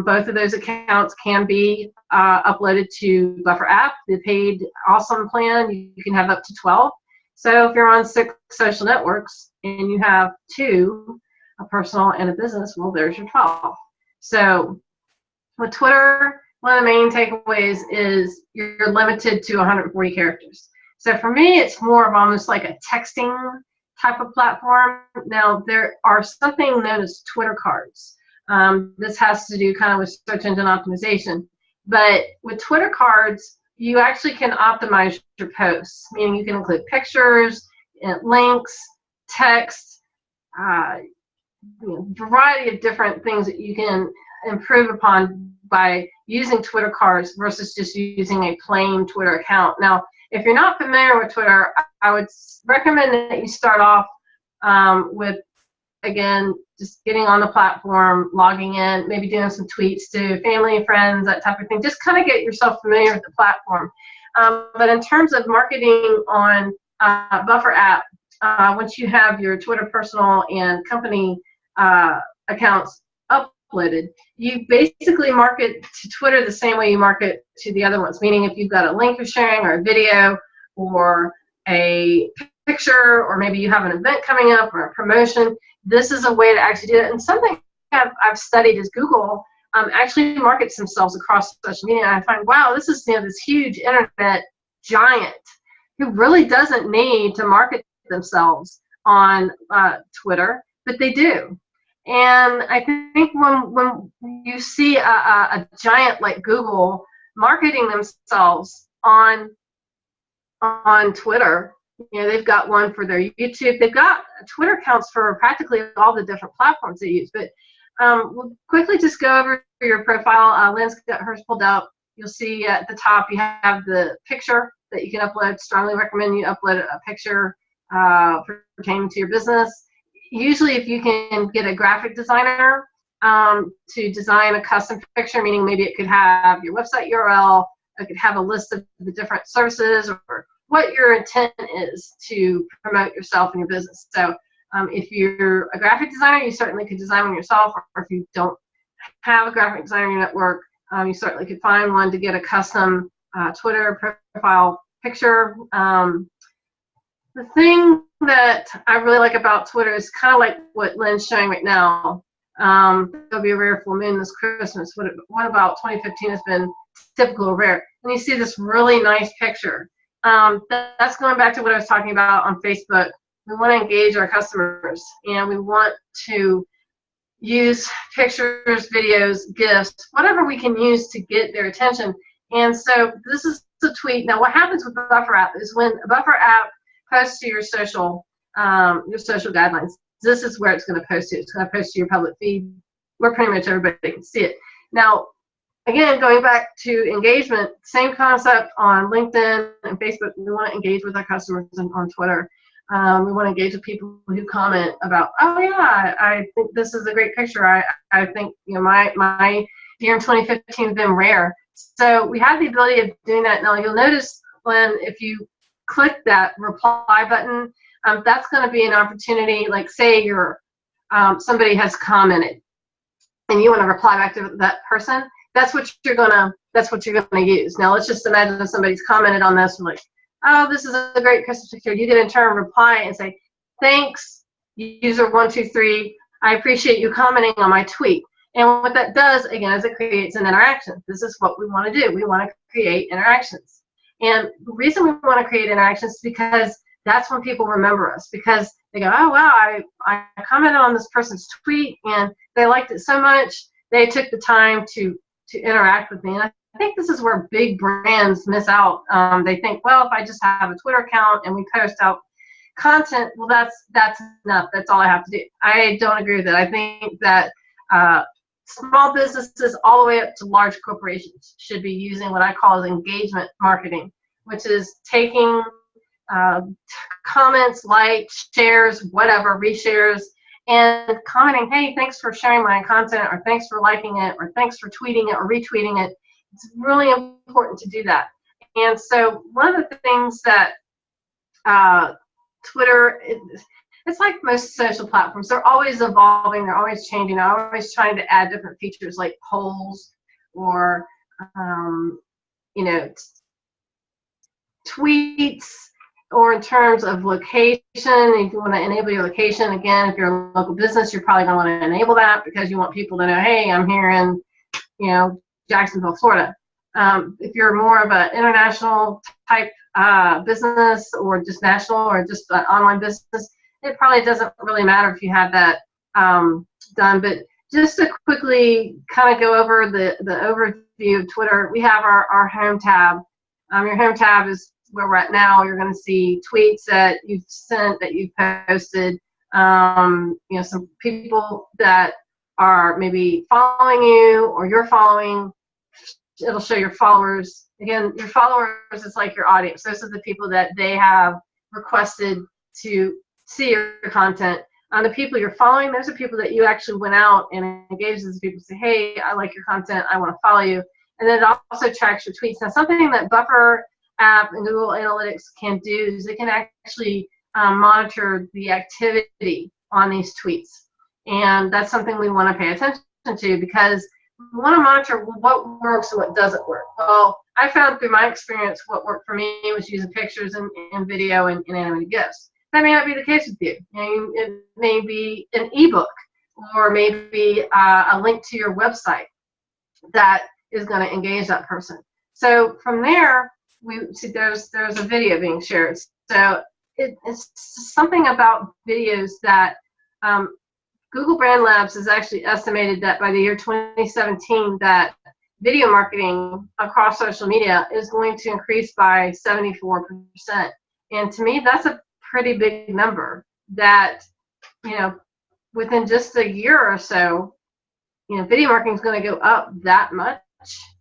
Both of those accounts can be uploaded to Buffer app, the paid awesome plan. You can have up to 12. So if you're on 6 social networks and you have 2, a personal and a business, well, there's your 12. So with Twitter, one of the main takeaways is you're limited to 140 characters. So for me, it's more of almost like a texting type of platform. Now, there are something known as Twitter cards. This has to do kind of with search engine optimization. But with Twitter cards, you actually can optimize your posts, meaning you can include pictures, links, text, variety of different things that you can improve upon by using Twitter cards versus just using a plain Twitter account. Now, if you're not familiar with Twitter, I would recommend that you start off with, again, just getting on the platform, logging in, maybe doing some tweets to family and friends, that type of thing. Just kind of get yourself familiar with the platform. But in terms of marketing on Buffer app, once you have your Twitter personal and company accounts uploaded, you basically market to Twitter the same way you market to the other ones, meaning if you've got a link you're sharing or a video or a picture, or maybe you have an event coming up or a promotion, this is a way to actually do it. And something I've studied is Google actually markets themselves across social media. And I find, wow, this is this huge internet giant who really doesn't need to market themselves on Twitter, but they do. And I think when you see a giant like Google marketing themselves on Twitter, they've got one for their YouTube. They've got Twitter accounts for practically all the different platforms they use. But we'll quickly just go over your profile. Lynn's got hers pulled up. You'll see at the top you have the picture that you can upload. Strongly recommend you upload a picture pertaining to your business. Usually if you can get a graphic designer to design a custom picture, meaning maybe it could have your website URL, it could have a list of the different services or what your intent is to promote yourself and your business. So if you're a graphic designer, you certainly could design one yourself, or if you don't have a graphic designer in your network, you certainly could find one to get a custom Twitter profile picture. The thing that I really like about Twitter is kind of like what Lynn's showing right now. There'll be a rare full moon this Christmas. What about 2015 has been typical or rare? And you see this really nice picture. That's going back to what I was talking about on Facebook. We want to engage our customers, and we want to use pictures, videos, GIFs, whatever we can use to get their attention. And so this is the tweet. Now, what happens with the Buffer app is when a Buffer app posts to your social guidelines, this is where it's going to post to. It's going to post to your public feed where pretty much everybody can see it. Now, again, going back to engagement, same concept on LinkedIn and Facebook. We want to engage with our customers on Twitter. We want to engage with people who comment about, oh yeah, I think this is a great picture. I think, you know, my year in 2015 has been rare. So we have the ability of doing that. Now you'll notice when, if you click that reply button, that's going to be an opportunity, like say you're, somebody has commented and you want to reply back to that person. That's what you're gonna use. Now let's just imagine if somebody's commented on this and like, oh, this is a great Christmas picture. You can in turn reply and say, thanks, user 123. I appreciate you commenting on my tweet. And what that does, again, is it creates an interaction. This is what we want to do. We want to create interactions. And the reason we want to create interactions is because that's when people remember us, because they go, oh, wow, I commented on this person's tweet and they liked it so much, they took the time to interact with me. And I think this is where big brands miss out. They think, well, if I just have a Twitter account and we post out content, well, that's enough. That's all I have to do. I don't agree with that. I think that small businesses all the way up to large corporations should be using what I call as engagement marketing, which is taking comments, likes, shares, whatever, reshares, and commenting, hey, thanks for sharing my content, or thanks for liking it, or thanks for tweeting it or retweeting it. It's really important to do that. And so one of the things that Twitter, it's like most social platforms, they're always evolving, they're always changing, they're always trying to add different features like polls or, you know, tweets, or in terms of location. If you want to enable your location, again, if you're a local business, you're probably going to want to enable that because you want people to know, hey, I'm here in, you know, Jacksonville, Florida. If you're more of an international type business, or just national, or just an online business, it probably doesn't really matter if you have that done. But just to quickly kind of go over the overview of Twitter, we have our home tab. Your home tab is where we're at now. You're going to see tweets that you've sent, that you've posted, you know, some people that are maybe following you or you're following. It'll show your followers. Again, your followers is like your audience. Those are the people that they have requested to see your content. The people you're following, those are people that you actually went out and engaged with. People say, hey, I like your content, I want to follow you. And then it also tracks your tweets. Now, something that Buffer app and Google Analytics can do is they can actually monitor the activity on these tweets. And that's something we want to pay attention to, because we want to monitor what works and what doesn't work. Well, I found through my experience what worked for me was using pictures and video and animated GIFs. That may not be the case with you. It may be an ebook, or maybe a link to your website that is going to engage that person. So from there, we see there's a video being shared. So it's something about videos that Google Brand Labs has actually estimated that by the year 2017 that video marketing across social media is going to increase by 74%. And to me, that's a pretty big number, that, you know, within just a year or so, you know, video marketing is going to go up that much.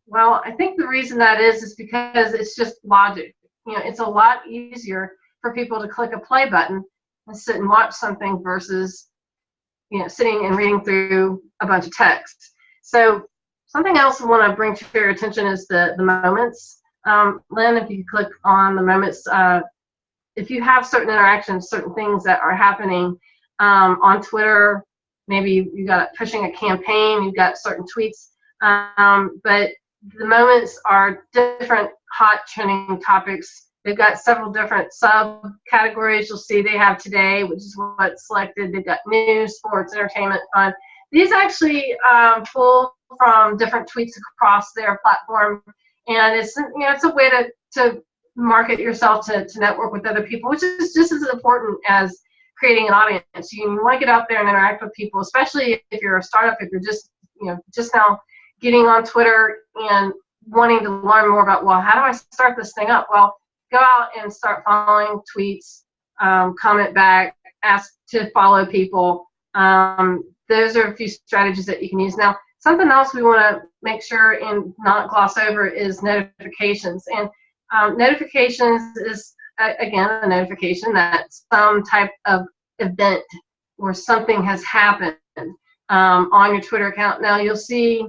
Well, I think the reason that is because it's just logic. You know, it's a lot easier for people to click a play button and sit and watch something versus, you know, sitting and reading through a bunch of text. So something else I want to bring to your attention is the moments. Lynn, if you could click on the moments, if you have certain interactions, certain things that are happening on Twitter, maybe you got pushing a campaign, you've got certain tweets, but the moments are different hot trending topics. They've got several different subcategories. You'll see they have today, which is what's selected. They've got news, sports, entertainment, fun. These actually pull from different tweets across their platform, and it's, you know, it's a way to market yourself, to network with other people, which is just as important as creating an audience. You want to get out there and interact with people, especially if you're a startup, if you're just, you know, just now getting on Twitter and wanting to learn more about, well, how do I start this thing up? Well, go out and start following tweets, comment back, ask to follow people. Those are a few strategies that you can use. Now, something else we want to make sure and not gloss over is notifications. And notifications is again, a notification that some type of event or something has happened on your Twitter account. Now you'll see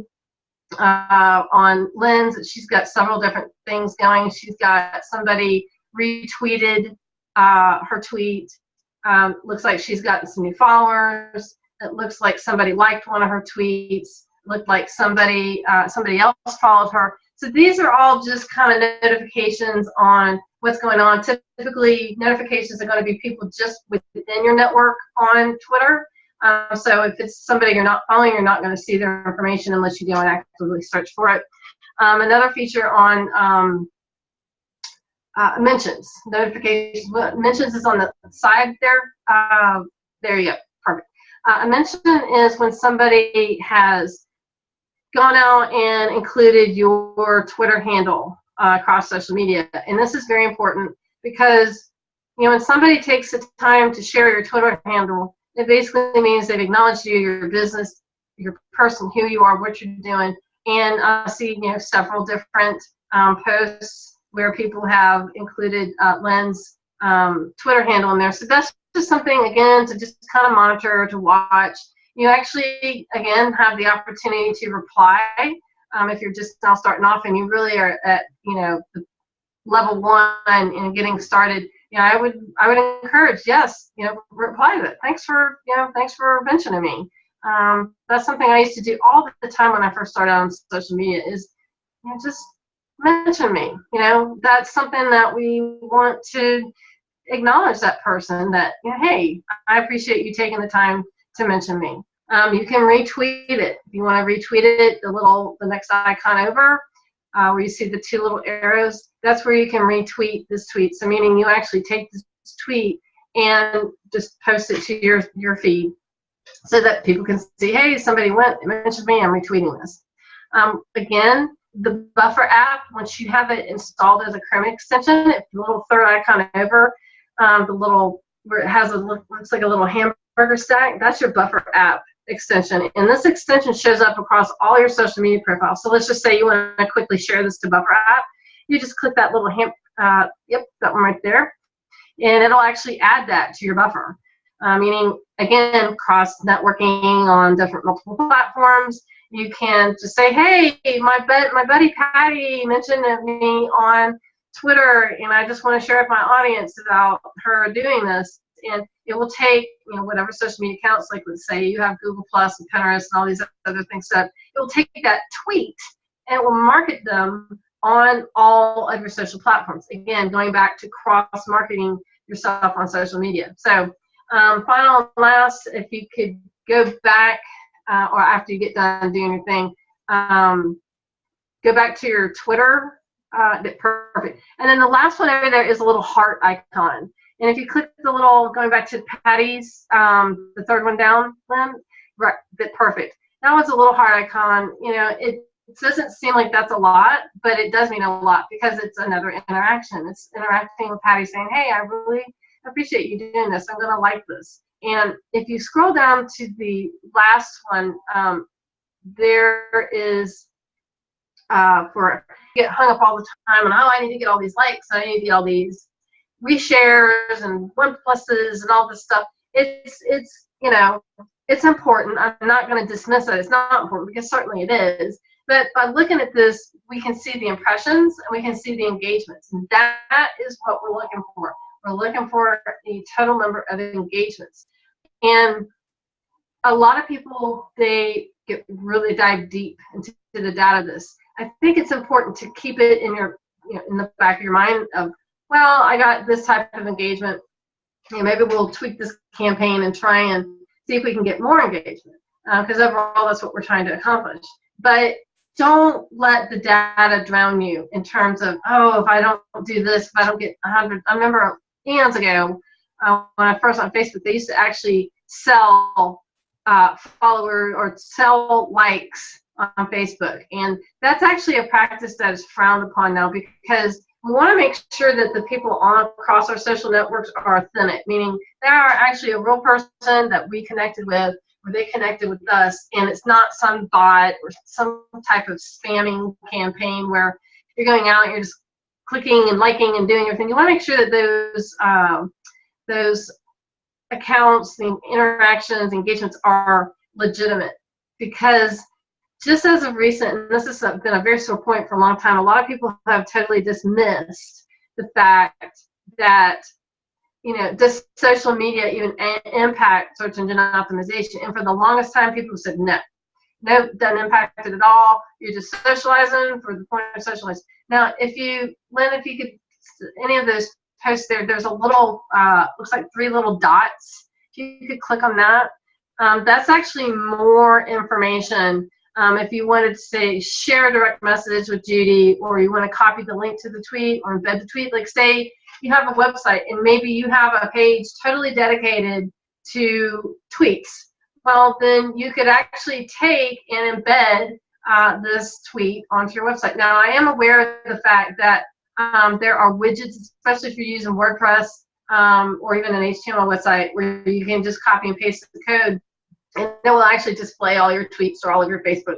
on Lynn's that she's got several different things going. She's got somebody retweeted her tweet. Looks like she's gotten some new followers. It looks like somebody liked one of her tweets. Looked like somebody else followed her. So these are all just kind of notifications on what's going on. Typically, notifications are going to be people just within your network on Twitter. So if it's somebody you're not following, you're not going to see their information unless you go and actively search for it. Another feature on mentions, notifications. Mentions is on the side there. There you go. Perfect. A mention is when somebody has gone out and included your Twitter handle across social media. And this is very important because, you know, when somebody takes the time to share your Twitter handle, it basically means they've acknowledged you, your business, your person, who you are, what you're doing. And I see, you know, several different posts where people have included Lynn's Twitter handle in there. So that's just something, again, to just kind of monitor, to watch. You actually, again, have the opportunity to reply if you're just now starting off and you really are at, you know, the level 1 and getting started. You know, I would encourage, yes, you know, reply to it. Thanks for mentioning me. That's something I used to do all the time when I first started on social media is, you know, just mention me. You know, that's something that we want to acknowledge that person that, you know, hey, I appreciate you taking the time to mention me. You can retweet it. If you want to retweet it, the next icon over, where you see the 2 little arrows, that's where you can retweet this tweet. So meaning you actually take this tweet and just post it to your feed so that people can see, hey, somebody mentioned me, I'm retweeting this. Again, the Buffer app, once you have it installed as a Chrome extension, if the little 3rd icon over, the little, where it has looks like a little hamburger stack, that's your Buffer app extension. And this extension shows up across all your social media profiles. So let's just say you want to quickly share this to Buffer app. You just click that little that one right there, and it'll actually add that to your Buffer. Meaning, again, cross-networking on multiple platforms. You can just say, hey, my buddy Patty mentioned me on Twitter, and I just want to share with my audience about her doing this. And it will take, you know, whatever social media accounts, like let's say you have Google Plus and Pinterest and all these other things set, it will take that tweet and it will market them on all of your social platforms. Again, going back to cross-marketing yourself on social media. So final and last, if you could go back, or after you get done doing your thing, go back to your Twitter. Perfect. And then the last one over there is a little heart icon. And if you click the little, going back to Patty's, the 3rd one down, Lynn, right, perfect. That one's a little heart icon. You know, it doesn't seem like that's a lot, but it does mean a lot because it's another interaction. It's interacting with Patty saying, hey, I really appreciate you doing this. I'm going to like this. And if you scroll down to the last one, there is, for get hung up all the time and, oh, I need to get all these likes, I need to get all these reshares and 1+s and all this stuff. It's you know, it's important. I'm not going to dismiss it. It's not important because certainly it is. But by looking at this, we can see the impressions and we can see the engagements. And that is what we're looking for. We're looking for a total number of engagements. And a lot of people, they get really dive deep into the data of this. I think it's important to keep it in your, you know, in the back of your mind of, well, I got this type of engagement. You know, maybe we'll tweak this campaign and try and see if we can get more engagement. Because overall, that's what we're trying to accomplish. But don't let the data drown you in terms of, oh, if I don't do this, if I don't get 100. I remember eons ago when I first on Facebook, they used to actually sell followers or sell likes on Facebook. And that's actually a practice that is frowned upon now because we want to make sure that the people across our social networks are authentic, meaning they are actually a real person that we connected with, or they connected with us, and it's not some bot or some type of spamming campaign where you're going out and you're just clicking and liking and doing everything. You want to make sure that those accounts, the interactions, engagements are legitimate. Because just as of recent, and this has been a very sore point for a long time, a lot of people have totally dismissed the fact that, you know, does social media even impact search engine optimization? And for the longest time, people said no. No, doesn't impact it at all. You're just socializing for the point of socializing. Now, Lynn, if you could, any of those posts there's a little, looks like 3 little dots. If you could click on that, that's actually more information. If you wanted to say share a direct message with Judy, or you want to copy the link to the tweet or embed the tweet, like say you have a website and maybe you have a page totally dedicated to tweets. Well, then you could actually take and embed this tweet onto your website. Now, I am aware of the fact that there are widgets, especially if you're using WordPress or even an HTML website, where you can just copy and paste the code, and it will actually display all your tweets or all of your Facebook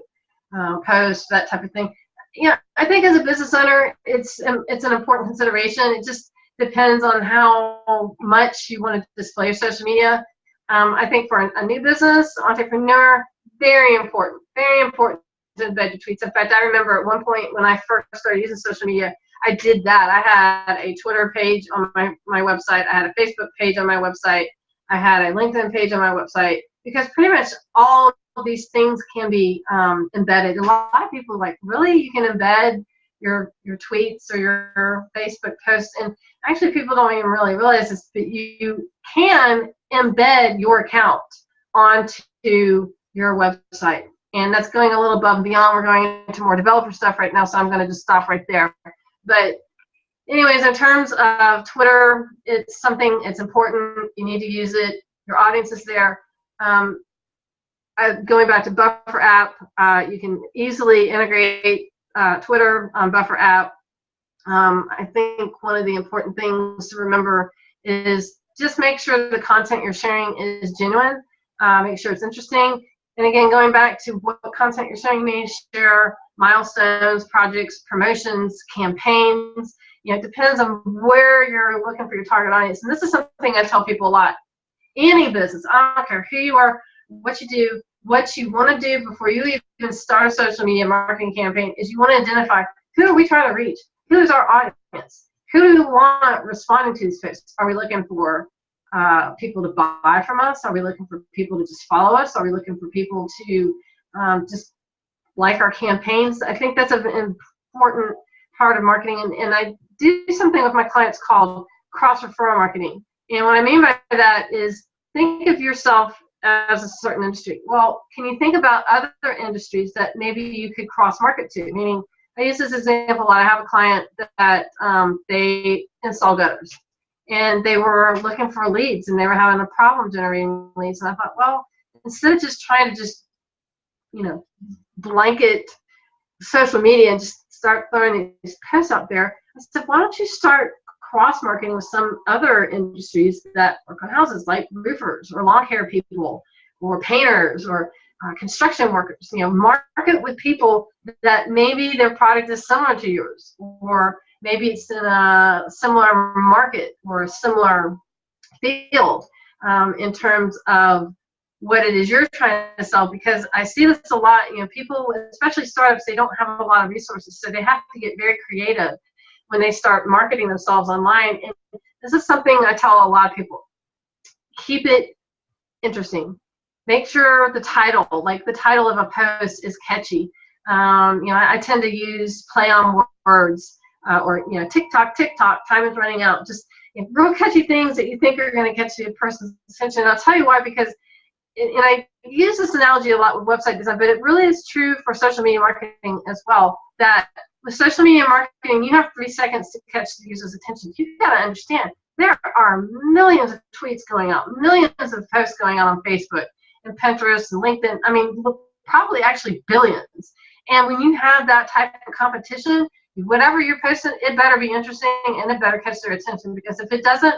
posts, that type of thing. Yeah, I think as a business owner, it's an important consideration. It just depends on how much you want to display your social media. I think for a new business entrepreneur, very important to embed your tweets. In fact, I remember at one point when I first started using social media, I did that. I had a Twitter page on my website. I had a Facebook page on my website. I had a LinkedIn page on my website, because pretty much all of these things can be embedded. A lot of people are like, really? You can embed your tweets or your Facebook posts? And actually, people don't even really realize this, but you can embed your account onto your website. And that's going a little above and beyond. We're going into more developer stuff right now, so I'm going to just stop right there. But anyways, in terms of Twitter, it's something, it's important. You need to use it. Your audience is there. Going back to Buffer app, you can easily integrate Twitter on Buffer app. I think one of the important things to remember is just make sure the content you're sharing is genuine. Make sure it's interesting. And again, going back to what content you're sharing, you may share milestones, projects, promotions, campaigns. You know, it depends on where you're looking for your target audience. And this is something I tell people a lot. Any business, I don't care who you are, what you do, what you want to do before you even start a social media marketing campaign is you want to identify, who are we trying to reach? Who is our audience? Who do we want responding to these posts? Are we looking for people to buy from us? Are we looking for people to just follow us? Are we looking for people to just like our campaigns? I think that's an important part of marketing. And I do something with my clients called cross-referral marketing. And what I mean by that is, think of yourself as a certain industry. Well, can you think about other industries that maybe you could cross-market to? Meaning, I use this example a lot. I have a client that they install gutters, and they were looking for leads, and they were having a problem generating leads. And I thought, well, instead of just trying to just, you know, blanket social media and just start throwing these posts out there, I said, why don't you start cross-marketing with some other industries that work on houses, like roofers or lawn care people or painters or construction workers. You know, market with people that maybe their product is similar to yours, or maybe it's in a similar market or a similar field in terms of what it is you're trying to sell. Because I see this a lot, you know, people, especially startups, they don't have a lot of resources, so they have to get very creative when they start marketing themselves online. And this is something I tell a lot of people. Keep it interesting. Make sure the title, like the title of a post, is catchy. You know, I tend to use play on words or, you know, TikTok, time is running out. Just, you know, real catchy things that you think are going to catch the person's attention. And I'll tell you why, because, and I use this analogy a lot with website design, but it really is true for social media marketing as well, that with social media marketing, you have 3 seconds to catch the user's attention. You've got to understand, there are millions of tweets going out, millions of posts going out on Facebook and Pinterest and LinkedIn. I mean, probably actually billions. And when you have that type of competition, whatever you're posting, it better be interesting and it better catch their attention, because if it doesn't,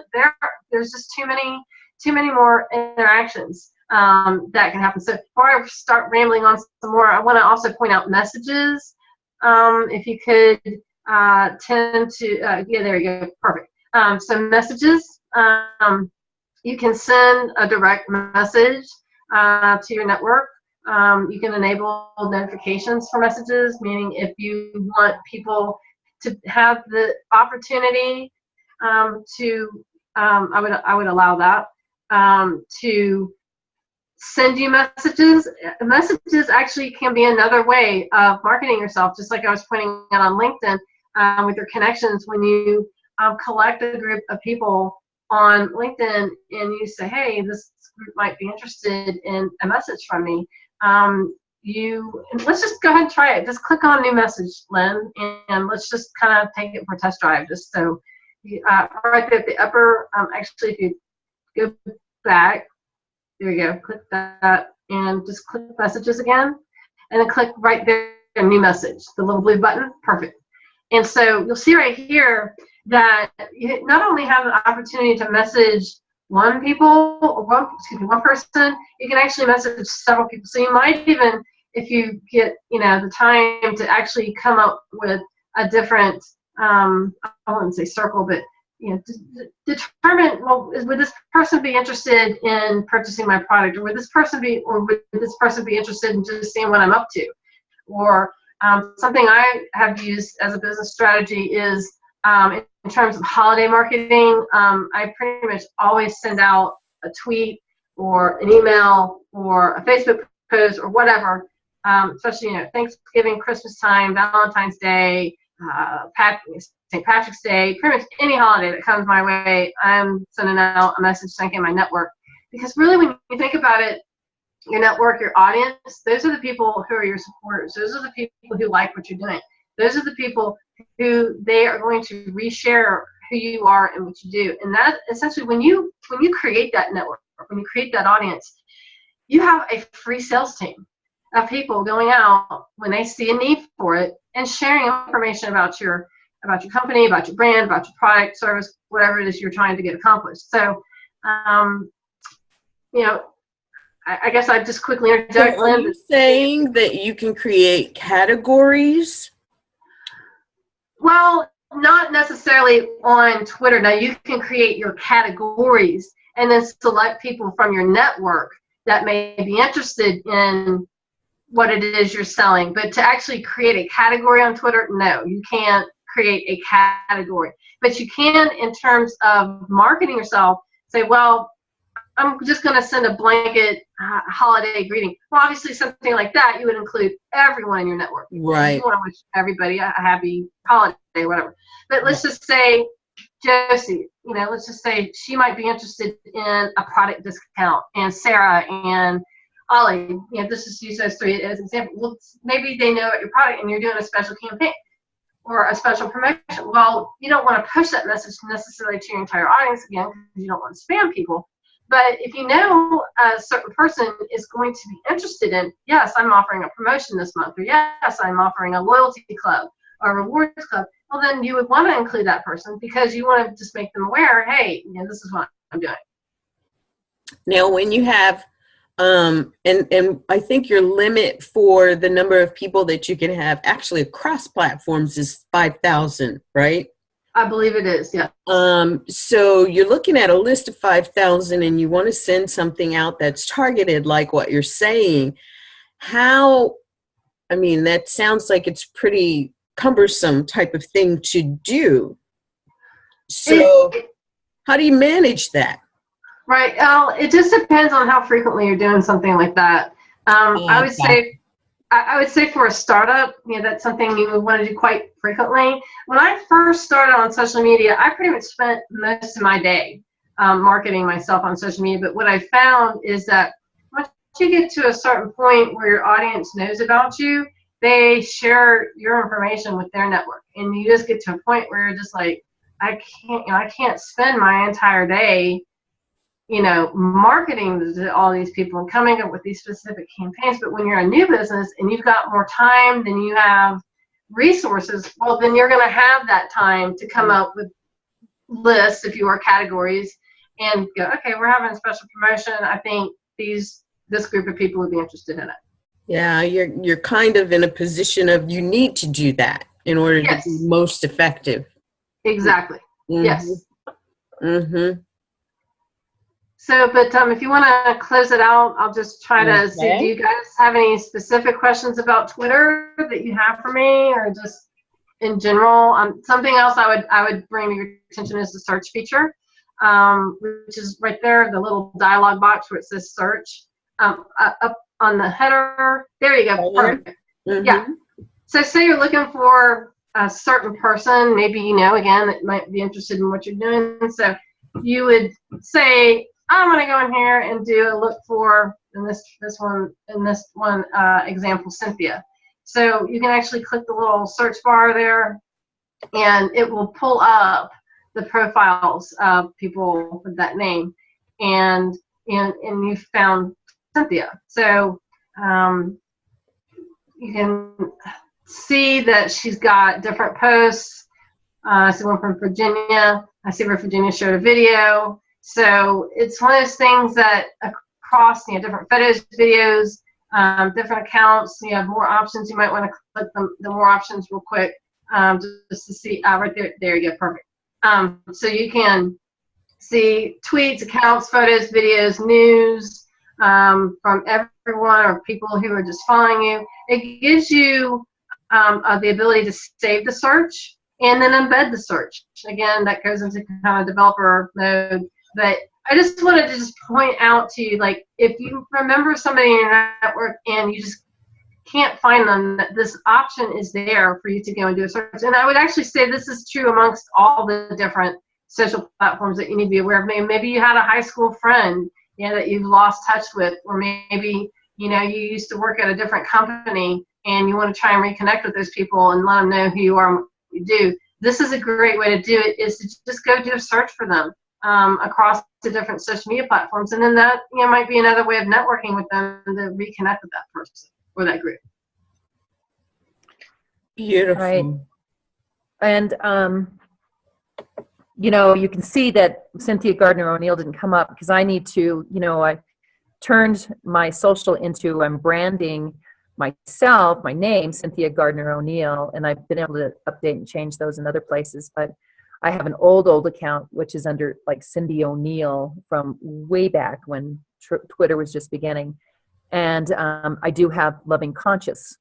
there's just too many more interactions that can happen. So before I start rambling on some more, I want to also point out messages. If you could tend to, yeah, there you go, perfect. So messages, you can send a direct message to your network. You can enable notifications for messages, meaning if you want people to have the opportunity I would allow that, to send you messages. Messages actually can be another way of marketing yourself, just like I was pointing out on LinkedIn with your connections. When you collect a group of people on LinkedIn and you say, hey, this group might be interested in a message from me, let's just go ahead and try it. Just click on new message, Lynn, and let's just kind of take it for a test drive. Just so, right there at the upper, actually, if you go back, there you go, click that, and just click messages again, and then click right there, new message, the little blue button, perfect. And so you'll see right here that you not only have the opportunity to message one person, you can actually message several people. So you might even, if you get the time to actually come up with a different, I wouldn't say circle, but determine, well, would this person be interested in purchasing my product, or would this person be interested in just seeing what I'm up to? Or something I have used as a business strategy is in terms of holiday marketing, I pretty much always send out a tweet or an email or a Facebook post or whatever, especially Thanksgiving, Christmas time, Valentine's Day, St. Patrick's Day, pretty much any holiday that comes my way, I'm sending out a message thanking my network. Because really, when you think about it, your network, your audience, those are the people who are your supporters. Those are the people who like what you're doing. Those are the people who they are going to reshare who you are and what you do. And that essentially, when you create that network, when you create that audience, you have a free sales team of people going out when they see a need for it and sharing information about your company, about your brand, about your product, service, whatever it is you're trying to get accomplished. So, I guess I'd just quickly interject. So are you saying that you can create categories? Well, not necessarily on Twitter. Now, you can create your categories and then select people from your network that may be interested in what it is you're selling. But to actually create a category on Twitter, no, you can't create a category. But you can, in terms of marketing yourself, say, well, I'm just going to send a blanket holiday greeting. Well, obviously, something like that, you would include everyone in your network. Right. You want to wish everybody a happy holiday, whatever. But let's just say Josie, let's just say she might be interested in a product discount, and Sarah and Ollie, let's just use those three as an example. Well, maybe they know your product and you're doing a special campaign or a special promotion. Well, you don't want to push that message necessarily to your entire audience again, because you don't want to spam people. But if you know a certain person is going to be interested in, yes, I'm offering a promotion this month, or yes, I'm offering a loyalty club or a rewards club, well, then you would want to include that person because you want to just make them aware, hey, this is what I'm doing. Now, when you have, and I think your limit for the number of people that you can have actually across platforms is 5,000, right? I believe it is, yeah. So you're looking at a list of 5,000 and you want to send something out that's targeted like what you're saying. That sounds like it's pretty cumbersome type of thing to do. So how do you manage that? Right. It just depends on how frequently you're doing something like that. I would say for a startup, that's something you would want to do quite frequently. When I first started on social media, I pretty much spent most of my day marketing myself on social media. But what I found is that once you get to a certain point where your audience knows about you, they share your information with their network, and you just get to a point where you're just like, I can't spend my entire day marketing to all these people and coming up with these specific campaigns. But when you're a new business and you've got more time than you have resources, well, then you're going to have that time to come up with lists, if you are categories, and go, okay, we're having a special promotion. I think this group of people would be interested in it. Yeah, you're kind of in a position of you need to do that. in order Yes. to be most effective. Exactly. Mhm. Yes. Mm-hmm. So, but if you want to close it out, I'll just try to see. Okay. Do you guys have any specific questions about Twitter that you have for me, or just in general? Something else I would bring to your attention is the search feature, which is right there, the little dialog box where it says search. Up on the header. There you go. Perfect. Mm-hmm. Yeah. So say you're looking for a certain person, maybe again, that might be interested in what you're doing. So you would say, I'm going to go in here and do a look for, in this one example, Cynthia. So you can actually click the little search bar there, and it will pull up the profiles of people with that name, and you found Cynthia. So you can see that she's got different posts. I see one from Virginia. I see where Virginia showed a video. So it's one of those things that across different photos, videos, different accounts, you have more options. You might want to click the more options real quick, just to see right there. There you go, perfect. So you can see tweets, accounts, photos, videos, news from everyone or people who are just following you. It gives you the ability to save the search and then embed the search. Again, that goes into kind of developer mode. But I just wanted to just point out to you, like, if you remember somebody in your network and you just can't find them, that this option is there for you to go and do a search. And I would actually say this is true amongst all the different social platforms that you need to be aware of. Maybe you had a high school friend that you've lost touch with, or maybe you used to work at a different company and you want to try and reconnect with those people and let them know who you are and what you do. This is a great way to do it, is to just go do a search for them across the different social media platforms, and then that might be another way of networking with them to reconnect with that person or that group. Beautiful. Right. And you can see that Cynthia Gardner O'Neill didn't come up because I need to, I turned my social into, I'm branding myself, my name, Cynthia Gardner O'Neill, and I've been able to update and change those in other places, but I have an old account, which is under like Cindy O'Neill from way back when Twitter was just beginning. And I do have Loving Conscious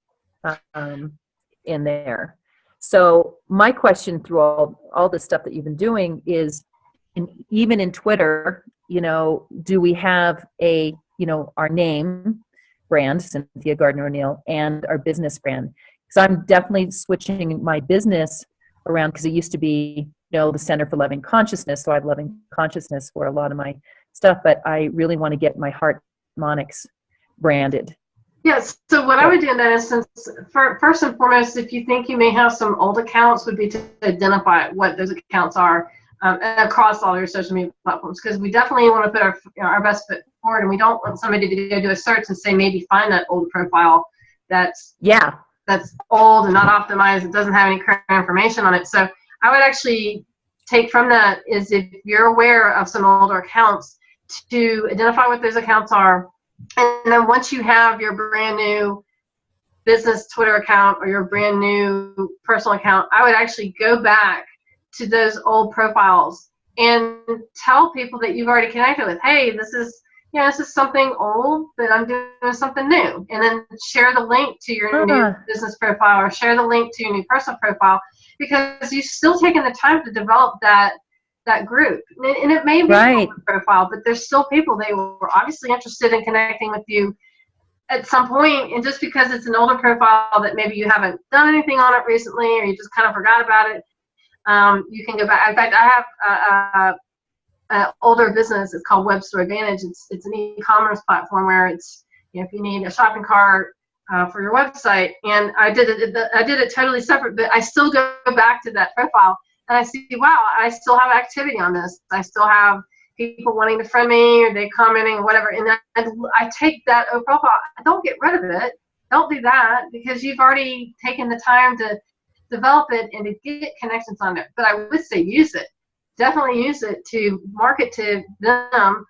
in there. So my question through all the stuff that you've been doing is, even in Twitter, do we have our name brand, Cynthia Gardner O'Neill, and our business brand? Because I'm definitely switching my business around, because it used to be, the Center for Loving Consciousness, so I have Loving Consciousness for a lot of my stuff, but I really want to get my Heartmonics branded. Yes, so what I would do in that instance, first and foremost, if you think you may have some old accounts, would be to identify what those accounts are across all your social media platforms, because we definitely want to put our best foot forward, and we don't want somebody to go do a search and say, maybe find that old profile that's old and not optimized, it doesn't have any current information on it. So I would actually take from that is, if you're aware of some older accounts, to identify what those accounts are. And then once you have your brand new business Twitter account or your brand new personal account, I would actually go back to those old profiles and tell people that you've already connected with, hey, this is something old, but I'm doing something new. And then share the link to your new business profile, or share the link to your new personal profile, because you've still taken the time to develop that group. And it may be an old profile, but there's still people, they were obviously interested in connecting with you at some point. And just because it's an older profile that maybe you haven't done anything on it recently, or you just kind of forgot about it, you can go back. In fact, I have an older business. It's called Web Store Advantage. It's an e-commerce platform where it's, if you need a shopping cart for your website, and I did it totally separate, but I still go back to that profile and I see, wow, I still have activity on this. I still have people wanting to friend me, or they commenting, or whatever, and I take that profile. I don't get rid of it. Don't do that, because you've already taken the time to develop it and to get connections on it. But I would say use it. Definitely use it to market to them,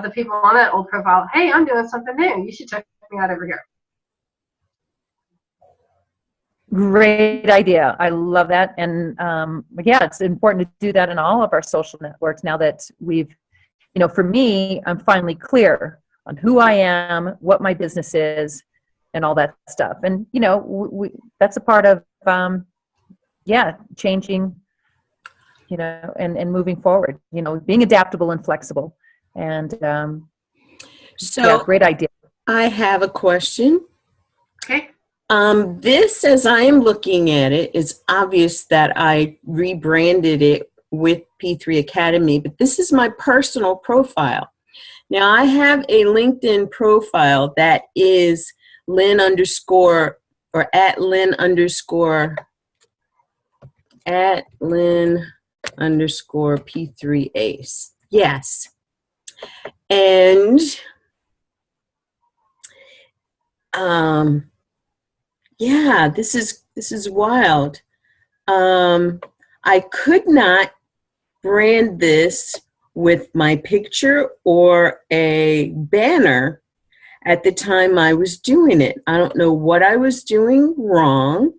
the people on that old profile. Hey, I'm doing something new. You should check me out over here. Great idea. I love that. And yeah, it's important to do that in all of our social networks now that we've, for me, I'm finally clear on who I am, what my business is, and all that stuff. And, that's a part of, changing, and moving forward, being adaptable and flexible. And great idea. I have a question. Okay. This, as I am looking at it, is obvious that I rebranded it with P3 Academy, but this is my personal profile. Now, I have a LinkedIn profile that is Lynn underscore P3 Ace. Yes. And yeah, this is wild. I could not brand this with my picture or a banner at the time I was doing it. I don't know what I was doing wrong,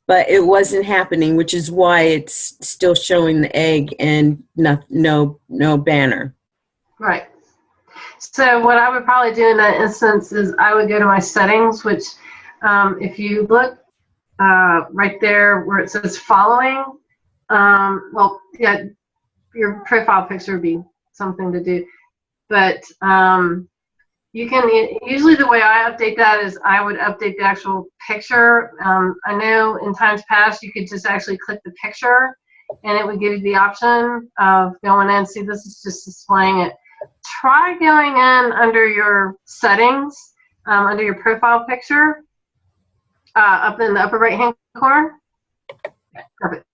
but it wasn't happening, which is why it's still showing the egg and no banner. Right. So what I would probably do in that instance is I would go to my settings, which if you look right there where it says following, your profile picture would be something to do. But you can, usually the way I update that is I would update the actual picture. I know in times past you could just actually click the picture and it would give you the option of going in. See, this is just displaying it. Try going in under your settings, under your profile picture, up in the upper right hand corner. Perfect.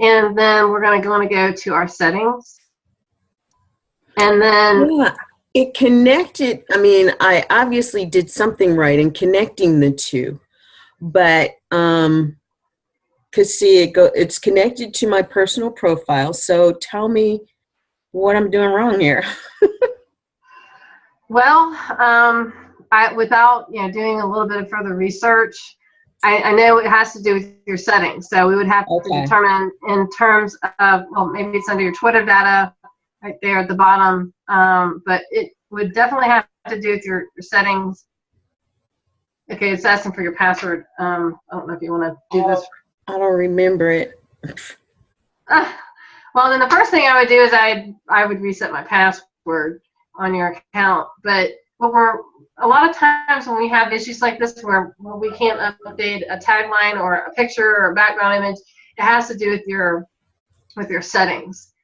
And then we're going to go to our settings. And then it connected. I mean, I obviously did something right in connecting the two, but because see, it's connected to my personal profile. So tell me what I'm doing wrong here. Well, without doing a little bit of further research, I know it has to do with your settings. So we would have to determine in terms of, maybe it's under your Twitter data right there at the bottom, but it would definitely have to do with your settings. Okay, it's asking for your password. I don't know if you want to do this. I don't remember it. Well, then the first thing I would do is I would reset my password on your account. But a lot of times when we have issues like this where we can't update a tagline or a picture or a background image, it has to do with your settings.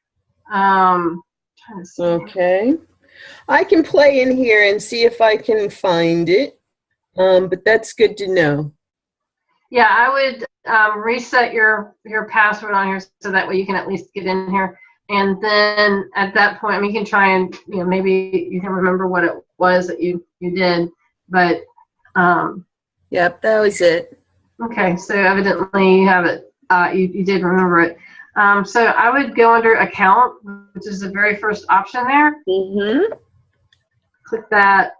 Okay. I can play in here and see if I can find it, but that's good to know. Yeah, I would reset your password on here so that way you can at least get in here. And then at that point, you can try and, maybe you can remember what it was that you did. But yep, that was it. Okay, so evidently you have it. You did remember it. So I would go under account, which is the very first option there. Mm-hmm. Click that.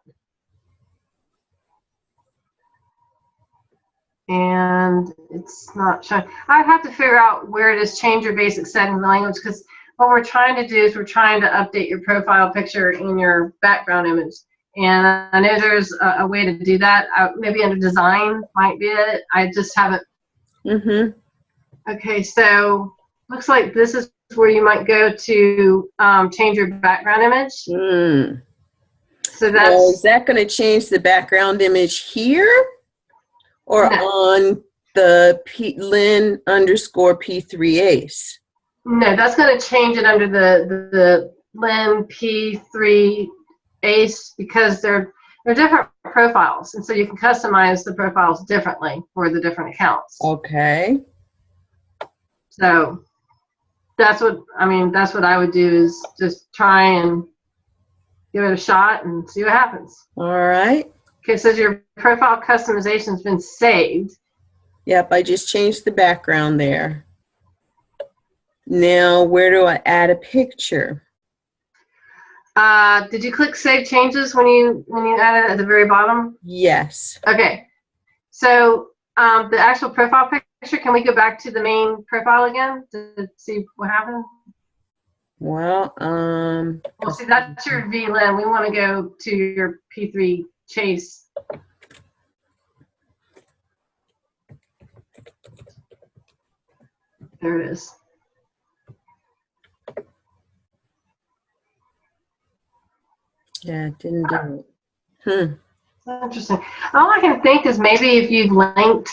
And it's not showing. I have to figure out where it is change your basic settings language, because what we're trying to do is we're trying to update your profile picture in your background image. And I know there's a way to do that. Maybe under design might be it. I just haven't. Mm-hmm. Okay, so looks like this is where you might go to change your background image. Mm. So that's. Well, is that going to change the background image here? Or No. On the Lynn underscore P3 Ace? No, that's going to change it under the Lynn P3 Ace, because they're different profiles, and so you can customize the profiles differently for the different accounts. Okay. So that's what I would do, is just try and give it a shot and see what happens. All right. Okay, it says your profile customization has been saved. Yep, I just changed the background there. Now, where do I add a picture? Did you click Save Changes when you added it at the very bottom? Yes. Okay. So the actual profile picture, can we go back to the main profile again to see what happened? Well, Well, see, that's your VLAN. We want to go to your P3 Chase. There it is. yeah, it didn't do it. Interesting. All I can think is maybe if you've linked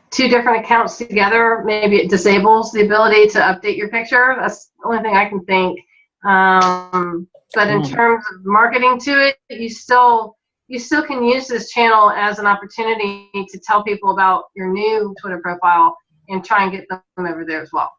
two different accounts together, maybe it disables the ability to update your picture. That's the only thing I can think. But in terms of marketing to it, you still can use this channel as an opportunity to tell people about your new Twitter profile and try and get them over there as well.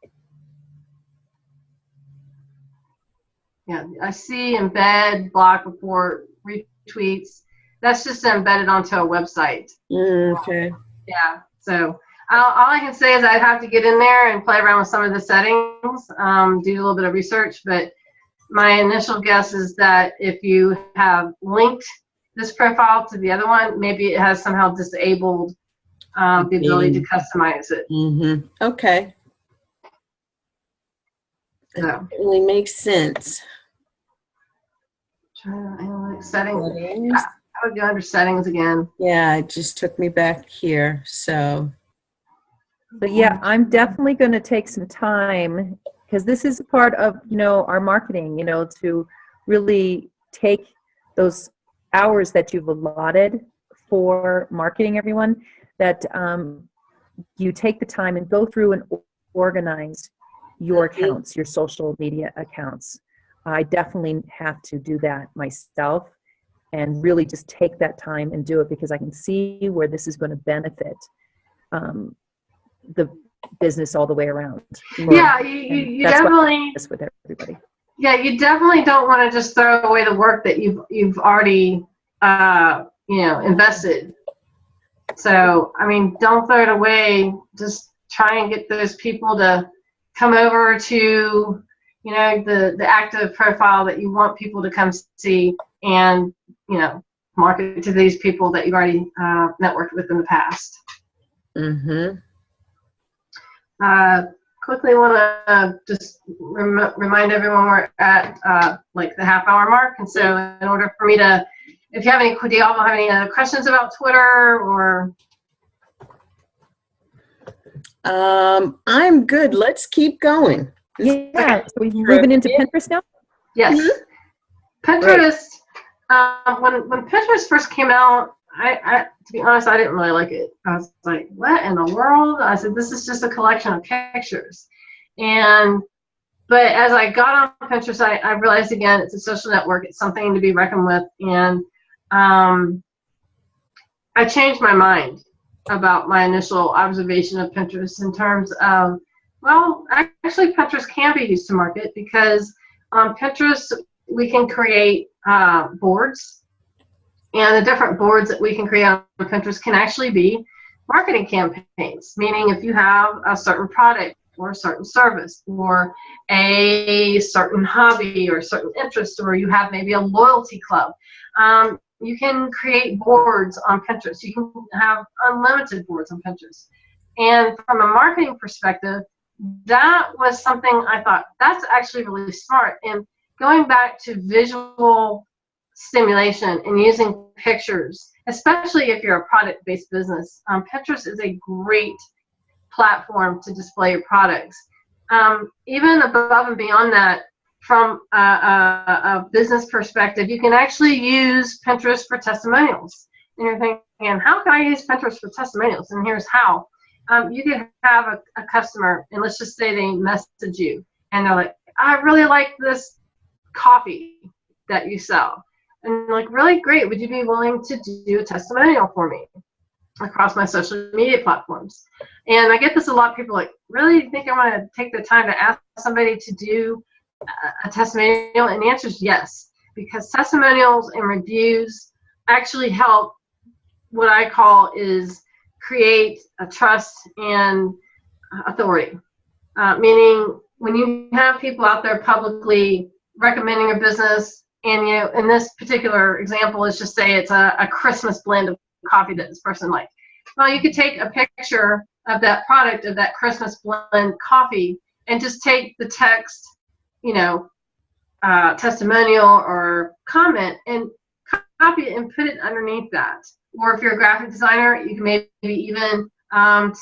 Yeah, I see embed, block, report, retweets. That's just embedded onto a website. Okay. Yeah, so all I can say is I'd have to get in there and play around with some of the settings, do a little bit of research, but my initial guess is that if you have linked this profile to the other one, maybe it has somehow disabled the ability to customize it. Mm-hmm. Okay. So, That really makes sense. Settings. I would go under settings again. Yeah, it just took me back here. So. But yeah, I'm definitely going to take some time, because this is part of, our marketing, to really take those hours that you've allotted for marketing everyone, that you take the time and go through and organize your accounts, your social media accounts. I definitely have to do that myself and really just take that time and do it, because I can see where this is going to benefit the business all the way around. Yeah, you definitely with everybody. Yeah, you definitely don't want to just throw away the work that you've already invested. So I mean, don't throw it away. Just try and get those people to come over to the active profile that you want people to come see, and market to these people that you've already networked with in the past. Mm-hmm. Quickly want to just remind everyone we're at like the half-hour mark, and so in order for me to, if you have any, do y'all have any questions about Twitter or? I'm good. Let's keep going. Yeah, so we're moving into Pinterest now? Yes. Mm-hmm. Pinterest, when Pinterest first came out, I to be honest, I didn't really like it. I was like, what in the world? I said, this is just a collection of pictures. But as I got on Pinterest, I realized, again, it's a social network. It's something to be reckoned with. And I changed my mind about my initial observation of Pinterest in terms of, well, actually Pinterest can be used to market, because on Pinterest we can create boards, and the different boards that we can create on Pinterest can actually be marketing campaigns, meaning if you have a certain product or a certain service or a certain hobby or a certain interest, or you have maybe a loyalty club, you can create boards on Pinterest. You can have unlimited boards on Pinterest. And from a marketing perspective, that was something I thought, that's actually really smart. And going back to visual stimulation and using pictures, especially if you're a product-based business, Pinterest is a great platform to display your products. Even above and beyond that, from a business perspective, you can actually use Pinterest for testimonials. And you're thinking, how can I use Pinterest for testimonials? And here's how. You could have a customer, and let's just say they message you, and they're like, I really like this coffee that you sell. And like, really great, would you be willing to do a testimonial for me across my social media platforms? And I get this a lot of people like, really, you think I want to take the time to ask somebody to do a testimonial? And the answer is yes, because testimonials and reviews actually help, what I call is create a trust and authority. Meaning when you have people out there publicly recommending a business, and in this particular example, let's just say it's a Christmas blend of coffee that this person likes. Well, you could take a picture of that product, of that Christmas blend coffee, and just take the text, you know, testimonial or comment, and copy it and put it underneath that. Or if you're a graphic designer, you can maybe even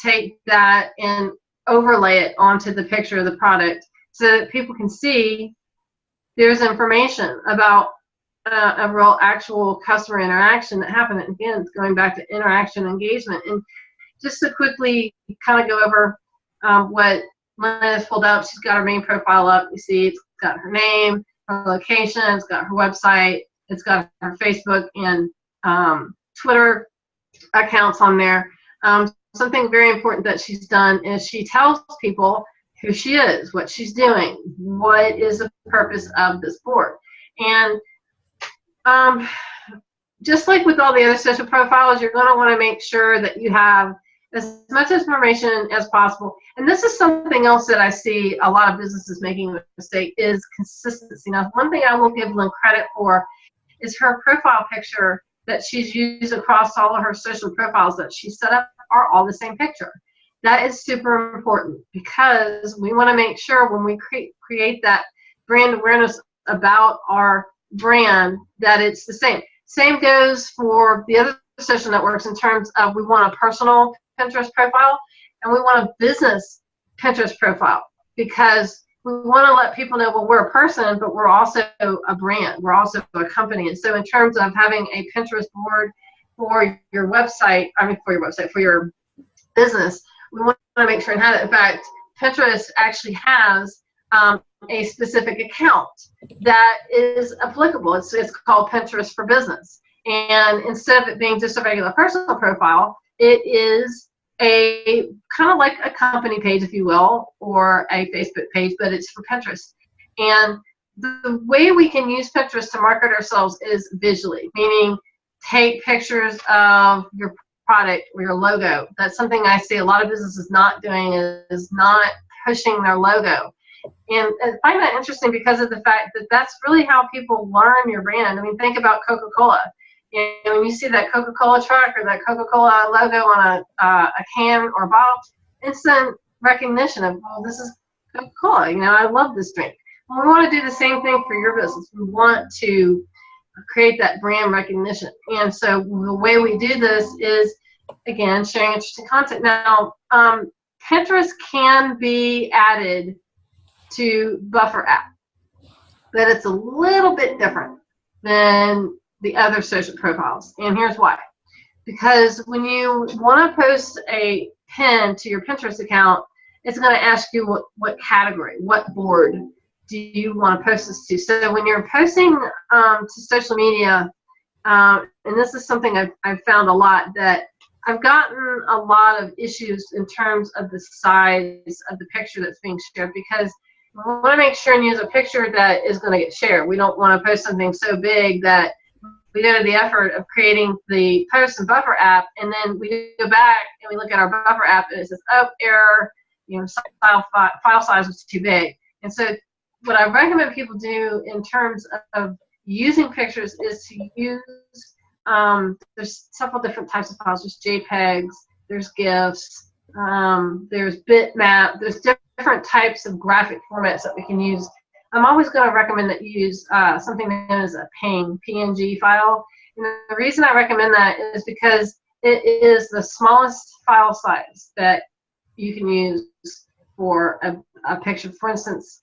take that and overlay it onto the picture of the product so that people can see there's information about a real actual customer interaction that happened. And again, it's going back to interaction engagement. And just to quickly kind of go over what Lynn has pulled up, she's got her main profile up. You see it's got her name, her location, it's got her website, it's got her Facebook and Twitter accounts on there. Something very important that she's done is she tells people who she is, what she's doing, what is the purpose of this board. And just like with all the other social profiles, you're going to want to make sure that you have as much information as possible. And this is something else that I see a lot of businesses making a mistake, is consistency. Now, one thing I will give Lynn credit for is her profile picture that she's used across all of her social profiles that she set up are all the same picture. That is super important, because we want to make sure when we create that brand awareness about our brand that it's the same. Same goes for the other social networks in terms of, we want a personal Pinterest profile and we want a business Pinterest profile, because we want to let people know, well, we're a person, but we're also a brand. We're also a company. And so in terms of having a Pinterest board for your website, for your business, we want to make sure and have it. In fact, Pinterest actually has a specific account that is applicable. It's called Pinterest for Business. And instead of it being just a regular personal profile, it is a kind of like a company page, if you will, or a Facebook page, but it's for Pinterest. And the way we can use Pinterest to market ourselves is visually, meaning take pictures of your product or your logo. That's something I see a lot of businesses not doing, is not pushing their logo. And I find that interesting because of the fact that that's really how people learn your brand. I mean, think about Coca-Cola. And when you see that Coca-Cola truck or that Coca-Cola logo on a can or a bottle, instant recognition of, well, this is Coca-Cola. You know, I love this drink. Well, we want to do the same thing for your business. We want to create that brand recognition. And so the way we do this is, again, sharing interesting content. Now, Pinterest can be added to Buffer app, but it's a little bit different than the other social profiles. And here's why. Because when you want to post a pin to your Pinterest account, it's going to ask you what category, what board do you want to post this to. So when you're posting to social media, and this is something I've found a lot, that I've gotten a lot of issues in terms of the size of the picture that's being shared, because we want to make sure and use a picture that is going to get shared. We don't want to post something so big that we go to the effort of creating the post and Buffer app, and then we go back and we look at our Buffer app and it says, oh, error, you know, file size was too big. And so what I recommend people do in terms of using pictures is to use, there's several different types of files. There's JPEGs, there's GIFs, there's bitmap, there's different types of graphic formats that we can use. I'm always going to recommend that you use something known as a PNG file. And the reason I recommend that is because it is the smallest file size that you can use for a picture. For instance,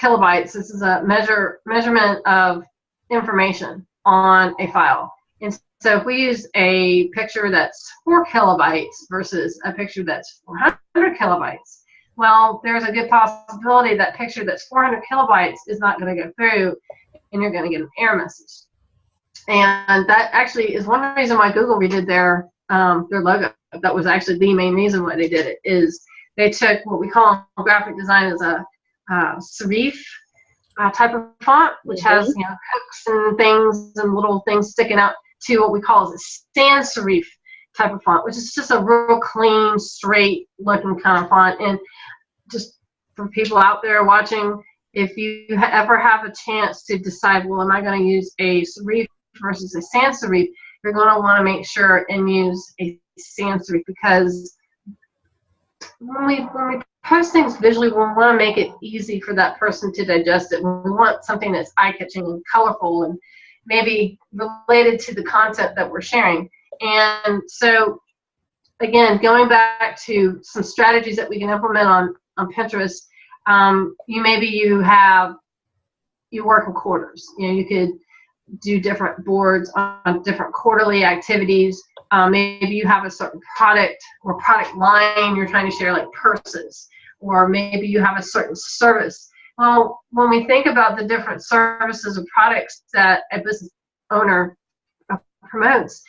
kilobytes. This is a measurement of information on a file. And so if we use a picture that's 4 kilobytes versus a picture that's 400 kilobytes, well, there's a good possibility that picture that's 400 kilobytes is not going to go through, and you're going to get an error message. And that actually is one reason why Google redid their logo. That was actually the main reason why they did it, is they took what we call in graphic design as a serif type of font, which has, you know, hooks and things and little things sticking out, to what we call as a sans serif type of font, which is just a real clean, straight looking kind of font. And just for people out there watching, if you ever have a chance to decide, well, am I going to use a serif versus a sans serif, you're going to want to make sure and use a stands for, because when we post things visually, we want to make it easy for that person to digest it. We want something that's eye-catching and colorful and maybe related to the content that we're sharing. And so, again, going back to some strategies that we can implement on Pinterest, you work in quarters. You could do different boards on different quarterly activities. Maybe you have a certain product or product line you're trying to share, like purses, or maybe you have a certain service. Well, when we think about the different services or products that a business owner promotes,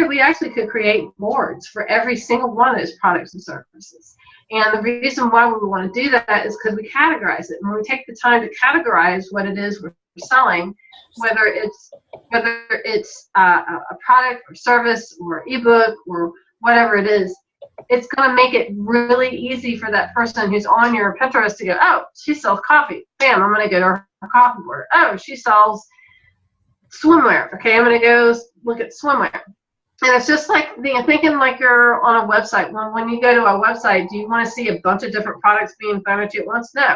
we actually could create boards for every single one of those products and services. And the reason why we want to do that is because we categorize it. When we take the time to categorize what it is we're selling, whether it's a product or service or ebook or whatever it is, it's going to make it really easy for that person who's on your Pinterest to go, oh, she sells coffee. Bam, I'm going to go to her coffee board. Oh, she sells swimwear. Okay, I'm going to go look at swimwear. And it's just like thinking like you're on a website. When you go to a website, do you want to see a bunch of different products being thrown at you at once? No.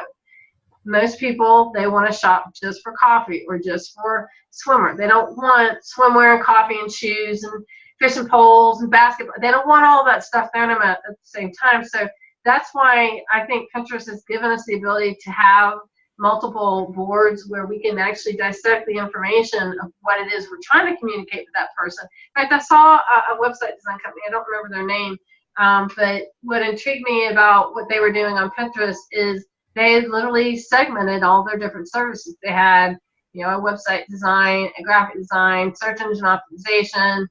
Most people, they want to shop just for coffee or just for swimwear. They don't want swimwear and coffee and shoes and fishing poles and basketball. They don't want all that stuff thrown at them at the same time. So that's why I think Pinterest has given us the ability to have multiple boards where we can actually dissect the information of what it is we're trying to communicate with that person. In fact, I saw a website design company, I don't remember their name, but what intrigued me about what they were doing on Pinterest is they literally segmented all their different services. They had, a website design, a graphic design, search engine optimization,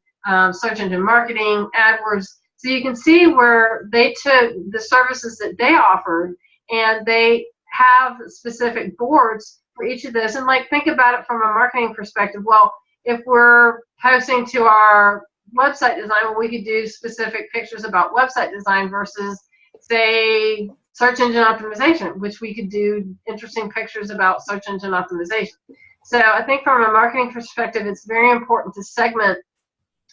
search engine marketing, AdWords. So you can see where they took the services that they offered and they have specific boards for each of those. And think about it from a marketing perspective. Well, if we're posting to our website design, we could do specific pictures about website design versus, say, search engine optimization, which we could do interesting pictures about search engine optimization. So I think from a marketing perspective, it's very important to segment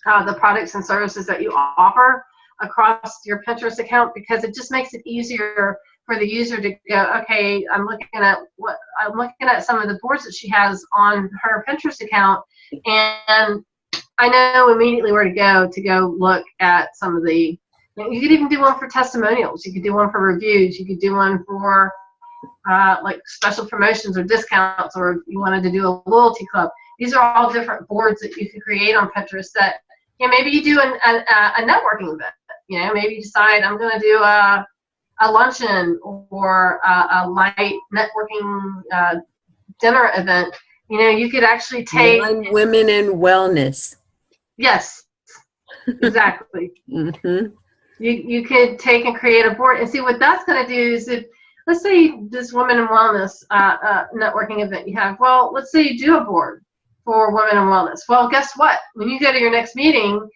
the products and services that you offer across your Pinterest account, because it just makes it easier for the user to go, okay, I'm looking at some of the boards that she has on her Pinterest account, and I know immediately where to go look at some of the. You could even do one for testimonials. You could do one for reviews. You could do one for special promotions or discounts, or if you wanted to do a loyalty club. These are all different boards that you could create on Pinterest that, maybe you do a networking event. Maybe you decide I'm going to do a luncheon or a light networking dinner event. You could actually take women in wellness. Yes, exactly. Mm-hmm. You could take and create a board and see what that's going to do. Is if, let's say, this women in wellness networking event you have. Well, let's say you do a board for women in wellness. Well, guess what? When you go to your next meeting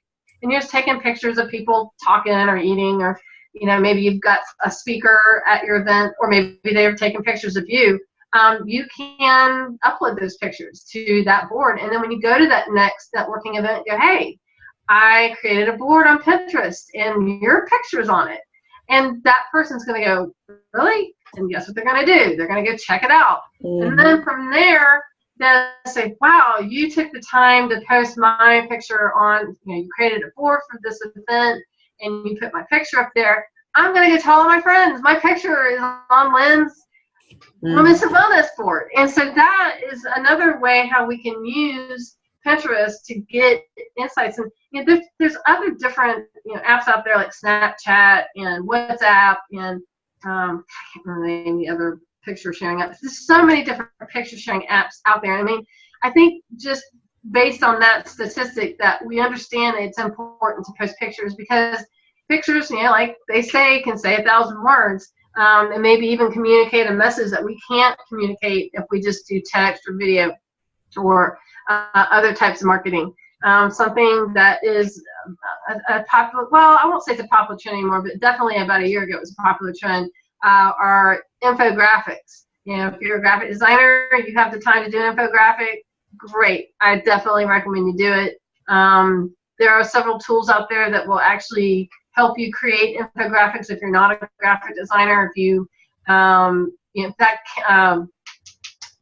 and you're just taking pictures of people talking or eating, or maybe you've got a speaker at your event, or maybe they're taking pictures of you. You can upload those pictures to that board, and then when you go to that next networking event, go, hey, I created a board on Pinterest, and your picture's on it. And that person's going to go, really? And guess what they're going to do? They're going to go check it out. Mm-hmm. And then from there, they'll say, wow, you took the time to post my picture on, you created a board for this event, and you put my picture up there. I'm going to go tell all my friends, my picture is on Lynn's Women's Wellness board. And so that is another way how we can use Pinterest to get insights. And there's other different apps out there like Snapchat and WhatsApp and I can't remember the name of the other picture sharing apps. There's so many different picture sharing apps out there. I think just based on that statistic that we understand that it's important to post pictures, because pictures, like they say, can say 1,000 words, and maybe even communicate a message that we can't communicate if we just do text or video or other types of marketing. Something that is a popular, well, I won't say it's a popular trend anymore, but definitely about a year ago it was a popular trend, are infographics. If you're a graphic designer, you have the time to do an infographic, great. I definitely recommend you do it. there are several tools out there that will actually help you create infographics if you're not a graphic designer. If you, in fact,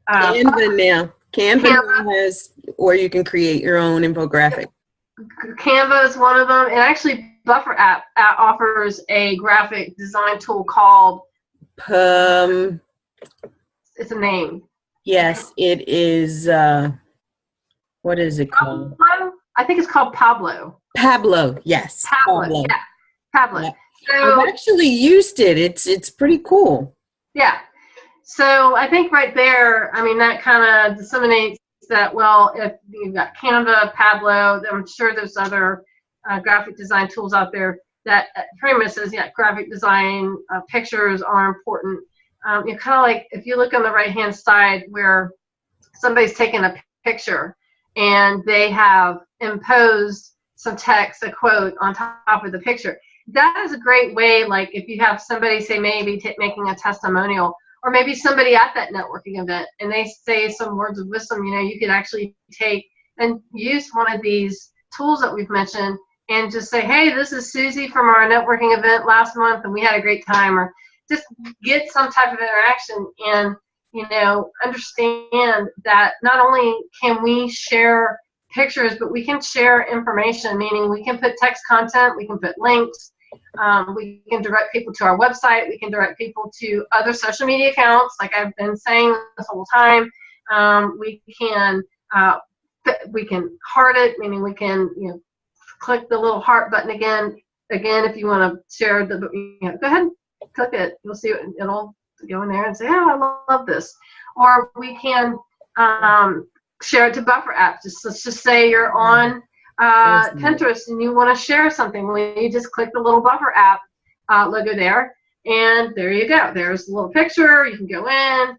Canva now. Canva now has, or you can create your own infographic. Canva is one of them, and actually Buffer app offers a graphic design tool called. It's a name. Yes, it is. What is it called? Pablo? I think it's called Pablo. Pablo, yes. Pablo. Yeah, Pablo. Yeah. So, I've actually used it. It's pretty cool. yeah. So I think right there, I mean, that kind of disseminates that, well, if you've got Canva, Pablo, I'm sure there's other graphic design tools out there that pretty much says, yeah, graphic design, pictures are important. You're kind of like, if you look on the right-hand side where somebody's taken a picture and they have imposed some text, a quote on top of the picture. That is a great way, like if you have somebody, say, maybe making a testimonial, or maybe somebody at that networking event and they say some words of wisdom, you know, you could actually take and use one of these tools that we've mentioned and just say, hey, this is Susie from our networking event last month and we had a great time, or just get some type of interaction and, you know, understand that not only can we share pictures, but we can share information, meaning we can put text content, we can put links, we can direct people to our website, we can direct people to other social media accounts, like I've been saying this whole time. We can heart it, meaning we can, you know, click the little heart button again, if you want to share the, you know, go ahead, click it. You'll see it, it'll go in there and say, oh, I love this. Or we can share it to Buffer app. Let's just say you're on Pinterest and you want to share something. Well, you just click the little Buffer app logo there, and there you go. There's a little picture. You can go in.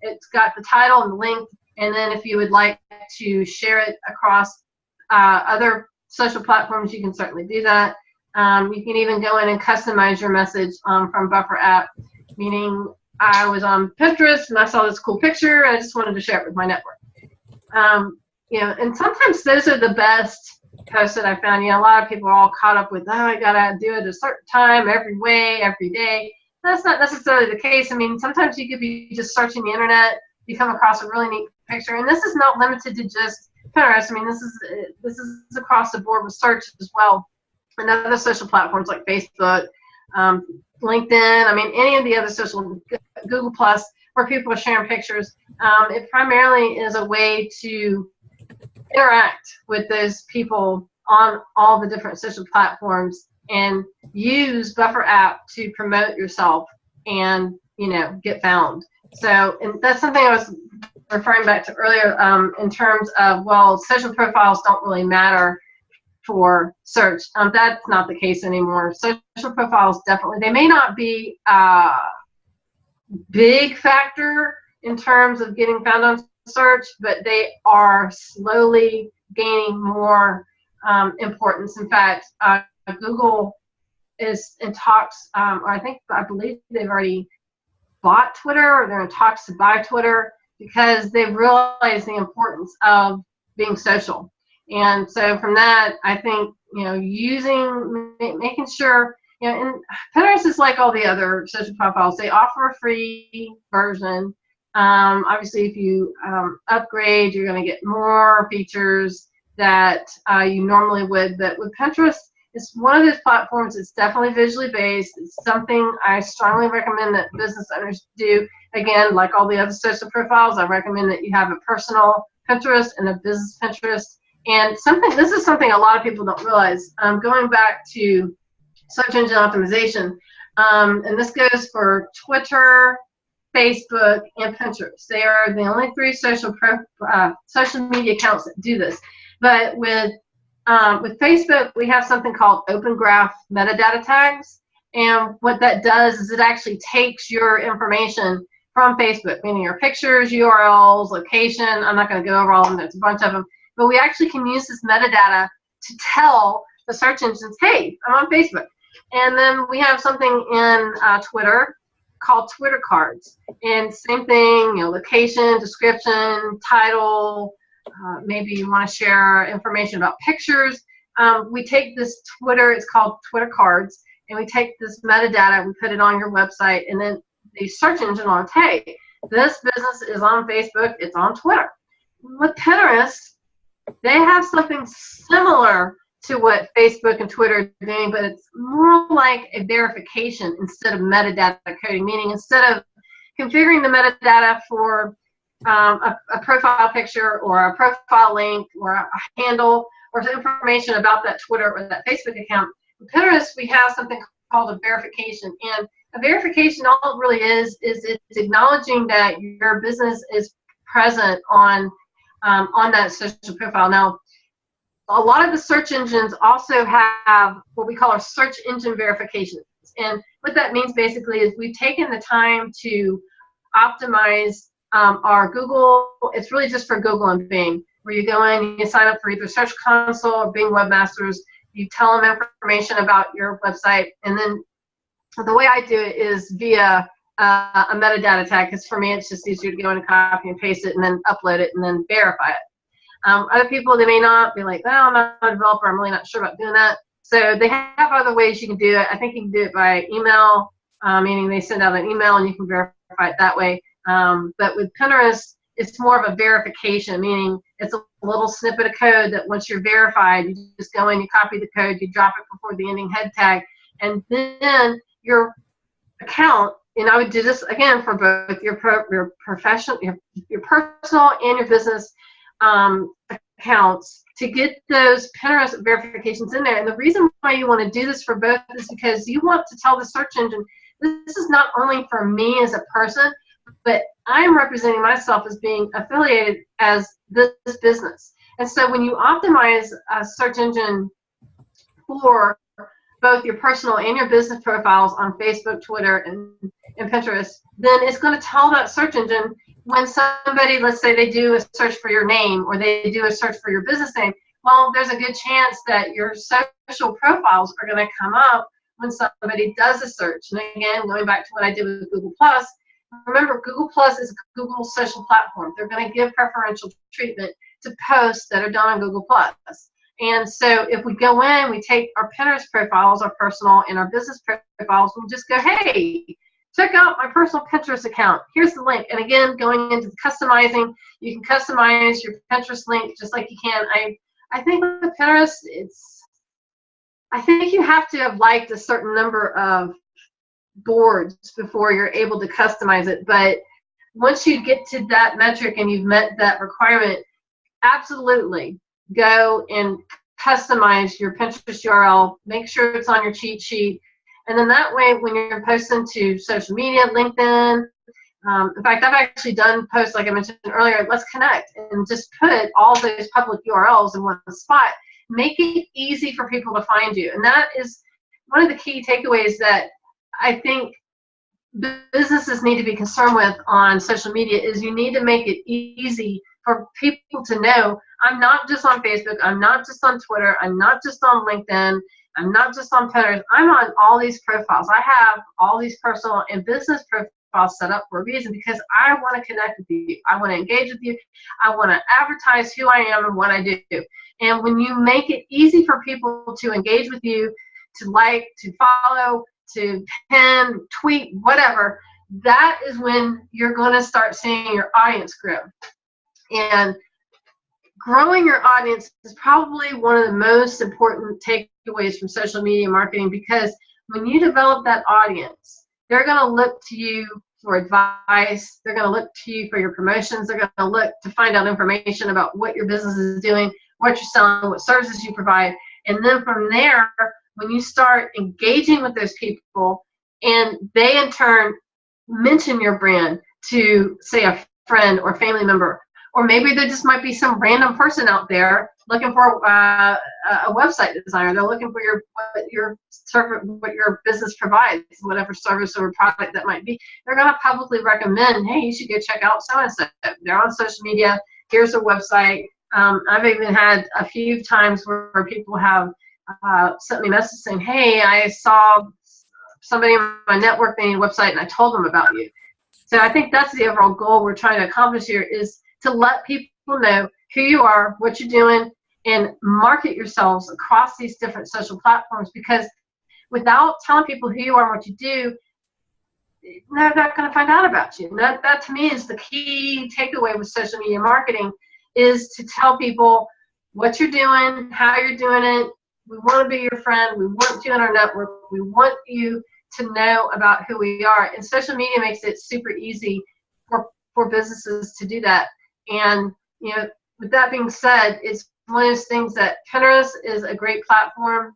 It's got the title and the link. And then if you would like to share it across other social platforms, you can certainly do that. You can even go in and customize your message from Buffer app, meaning I was on Pinterest and I saw this cool picture and I just wanted to share it with my network. You know, and sometimes those are the best posts that I found. You know, a lot of people are all caught up with, oh, I gotta do it at a certain time, every day. That's not necessarily the case. I mean, sometimes you could be just searching the internet, you come across a really neat picture, and this is not limited to just Pinterest. I mean, this is across the board with search as well, and other social platforms like Facebook, LinkedIn. I mean, any of the other social, Google Plus, where people are sharing pictures. It primarily is a way to interact with those people on all the different social platforms and use Buffer app to promote yourself and, you know, get found. So, and that's something I was referring back to earlier in terms of, well, social profiles don't really matter for search. That's not the case anymore. Social profiles definitely, they may not be a big factor in terms of getting found on search, but they are slowly gaining more importance. In fact, Google is in talks, or I believe they've already bought Twitter, or they're in talks to buy Twitter, because they've realized the importance of being social. And so from that, I think, you know, making sure, you know, and Pinterest is like all the other social profiles. They offer a free version. Obviously, if you upgrade, you're going to get more features that you normally would. But with Pinterest, it's one of those platforms that's definitely visually based. It's something I strongly recommend that business owners do. Again, like all the other social profiles, I recommend that you have a personal Pinterest and a business Pinterest. And this is something a lot of people don't realize. Going back to search engine optimization, and this goes for Twitter, Facebook, and Pinterest. They are the only three social media accounts that do this. But with Facebook, we have something called Open Graph metadata tags. And what that does is it actually takes your information from Facebook, meaning your pictures, URLs, location. I'm not going to go over all of them. There's a bunch of them. But we actually can use this metadata to tell the search engines, hey, I'm on Facebook. And then we have something in Twitter called Twitter cards. And same thing, you know, location, description, title, maybe you want to share information about pictures. we take this Twitter, it's called Twitter Cards, and we take this metadata, we put it on your website, and then the search engine wants, hey, this business is on Facebook, it's on Twitter. With Pinterest, they have something similar to what Facebook and Twitter are doing, but it's more like a verification instead of metadata coding, meaning instead of configuring the metadata for a profile picture or a profile link or a handle or some information about that Twitter or that Facebook account, in Pinterest we have something called a verification. And a verification, all it really is it's acknowledging that your business is present on that social profile. Now, a lot of the search engines also have what we call our search engine verifications. And what that means basically is we've taken the time to optimize our Google. It's really just for Google and Bing, where you go in, you sign up for either Search Console or Bing Webmasters, you tell them information about your website, and then the way I do it is via a metadata tag, because for me it's just easier to go in and copy and paste it and then upload it and then verify it. Other people, they may not be like, well, I'm not a developer, I'm really not sure about doing that. So they have other ways you can do it. I think you can do it by email, meaning they send out an email and you can verify it that way. But with Pinterest, it's more of a verification, meaning it's a little snippet of code that once you're verified, you just go in, you copy the code, you drop it before the ending head tag, and then your account, and I would do this again for both your professional, your personal and your business accounts, to get those Pinterest verifications in there. And the reason why you want to do this for both is because you want to tell the search engine, this is not only for me as a person, but I'm representing myself as being affiliated as this business. And so when you optimize a search engine for both your personal and your business profiles on Facebook, Twitter, and Pinterest, then it's going to tell that search engine when somebody, let's say they do a search for your name or they do a search for your business name, well, there's a good chance that your social profiles are going to come up when somebody does a search. And again, going back to what I did with Google+, remember, Google+ is a Google social platform. They're going to give preferential treatment to posts that are done on Google+. And so if we go in, we take our Pinterest profiles, our personal and our business profiles, we just go, hey, check out my personal Pinterest account. Here's the link. And again, going into customizing, you can customize your Pinterest link just like you can. I think with Pinterest, I think you have to have liked a certain number of boards before you're able to customize it. But once you get to that metric and you've met that requirement, absolutely go and customize your Pinterest URL. Make sure it's on your cheat sheet. And then that way, when you're posting to social media, LinkedIn, in fact, I've actually done posts, like I mentioned earlier, let's connect, and just put all those public URLs in one spot. Make it easy for people to find you. And that is one of the key takeaways that I think businesses need to be concerned with on social media, is you need to make it easy for people to know, I'm not just on Facebook, I'm not just on Twitter, I'm not just on LinkedIn, I'm not just on Pinterest, I'm on all these profiles. I have all these personal and business profiles set up for a reason, because I want to connect with you. I want to engage with you. I want to advertise who I am and what I do. And when you make it easy for people to engage with you, to like, to follow, to pin, tweet, whatever, that is when you're going to start seeing your audience grow. And growing your audience is probably one of the most important takeaways from social media marketing, because when you develop that audience, they're going to look to you for advice. They're going to look to you for your promotions. They're going to look to find out information about what your business is doing, what you're selling, what services you provide. And then from there, when you start engaging with those people and they in turn mention your brand to, say, a friend or family member, or maybe there just might be some random person out there looking for a website designer. They're looking for what your business provides, whatever service or product that might be. They're going to publicly recommend, hey, you should go check out so-and-so. They're on social media. Here's their website. I've even had a few times where people have sent me messages saying, hey, I saw somebody on my network, they need a website, and I told them about you. So I think that's the overall goal we're trying to accomplish here, is to let people know who you are, what you're doing, and market yourselves across these different social platforms, because without telling people who you are and what you do, they're not going to find out about you. And that to me is the key takeaway with social media marketing, is to tell people what you're doing, how you're doing it. We want to be your friend. We want you in our network. We want you to know about who we are. And social media makes it super easy for businesses to do that. And, you know, with that being said, it's one of those things that Pinterest is a great platform,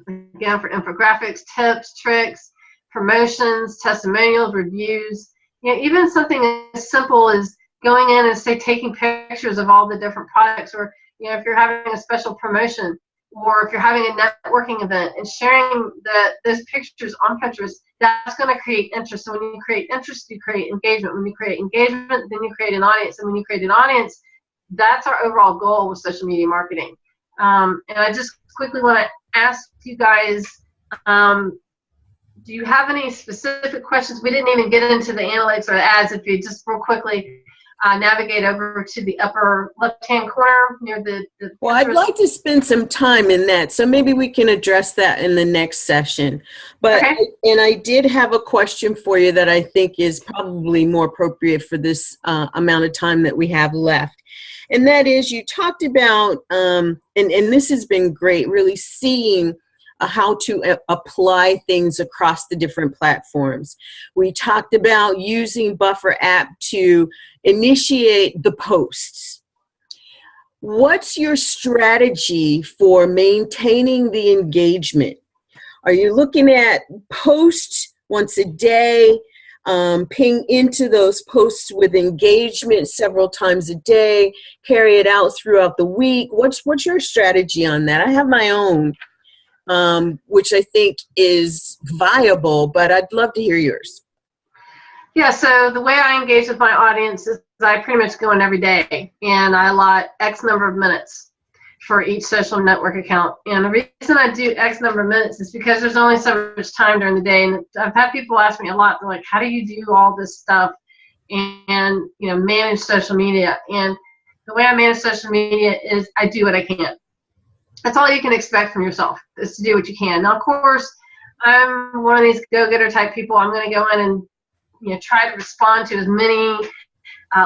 again, for infographics, tips, tricks, promotions, testimonials, reviews. You know, even something as simple as going in and, say, taking pictures of all the different products, or, you know, if you're having a special promotion, or if you're having a networking event, and sharing those pictures on Pinterest, that's going to create interest. So when you create interest, you create engagement. When you create engagement, then you create an audience. And when you create an audience, that's our overall goal with social media marketing. And I just quickly want to ask you guys, do you have any specific questions? We didn't even get into the analytics or the ads. If you just real quickly navigate over to the upper left-hand corner near the Well, I'd like to spend some time in that, so maybe we can address that in the next session. But okay. And I did have a question for you that I think is probably more appropriate for this amount of time that we have left. And that is, you talked about, and this has been great, really seeing how to apply things across the different platforms. We talked about using Buffer app to initiate the posts. What's your strategy for maintaining the engagement? Are you looking at posts once a day, ping into those posts with engagement several times a day, carry it out throughout the week? What's your strategy on that? I have my own, which I think is viable, but I'd love to hear yours. Yeah, so the way I engage with my audience is I pretty much go in every day, and I allot X number of minutes for each social network account. And the reason I do X number of minutes is because there's only so much time during the day. And I've had people ask me a lot, they're like, how do you do all this stuff and you know, manage social media? And the way I manage social media is I do what I can. That's all you can expect from yourself, is to do what you can. Now, of course, I'm one of these go-getter type people. I'm going to go in and, you know, try to respond to as many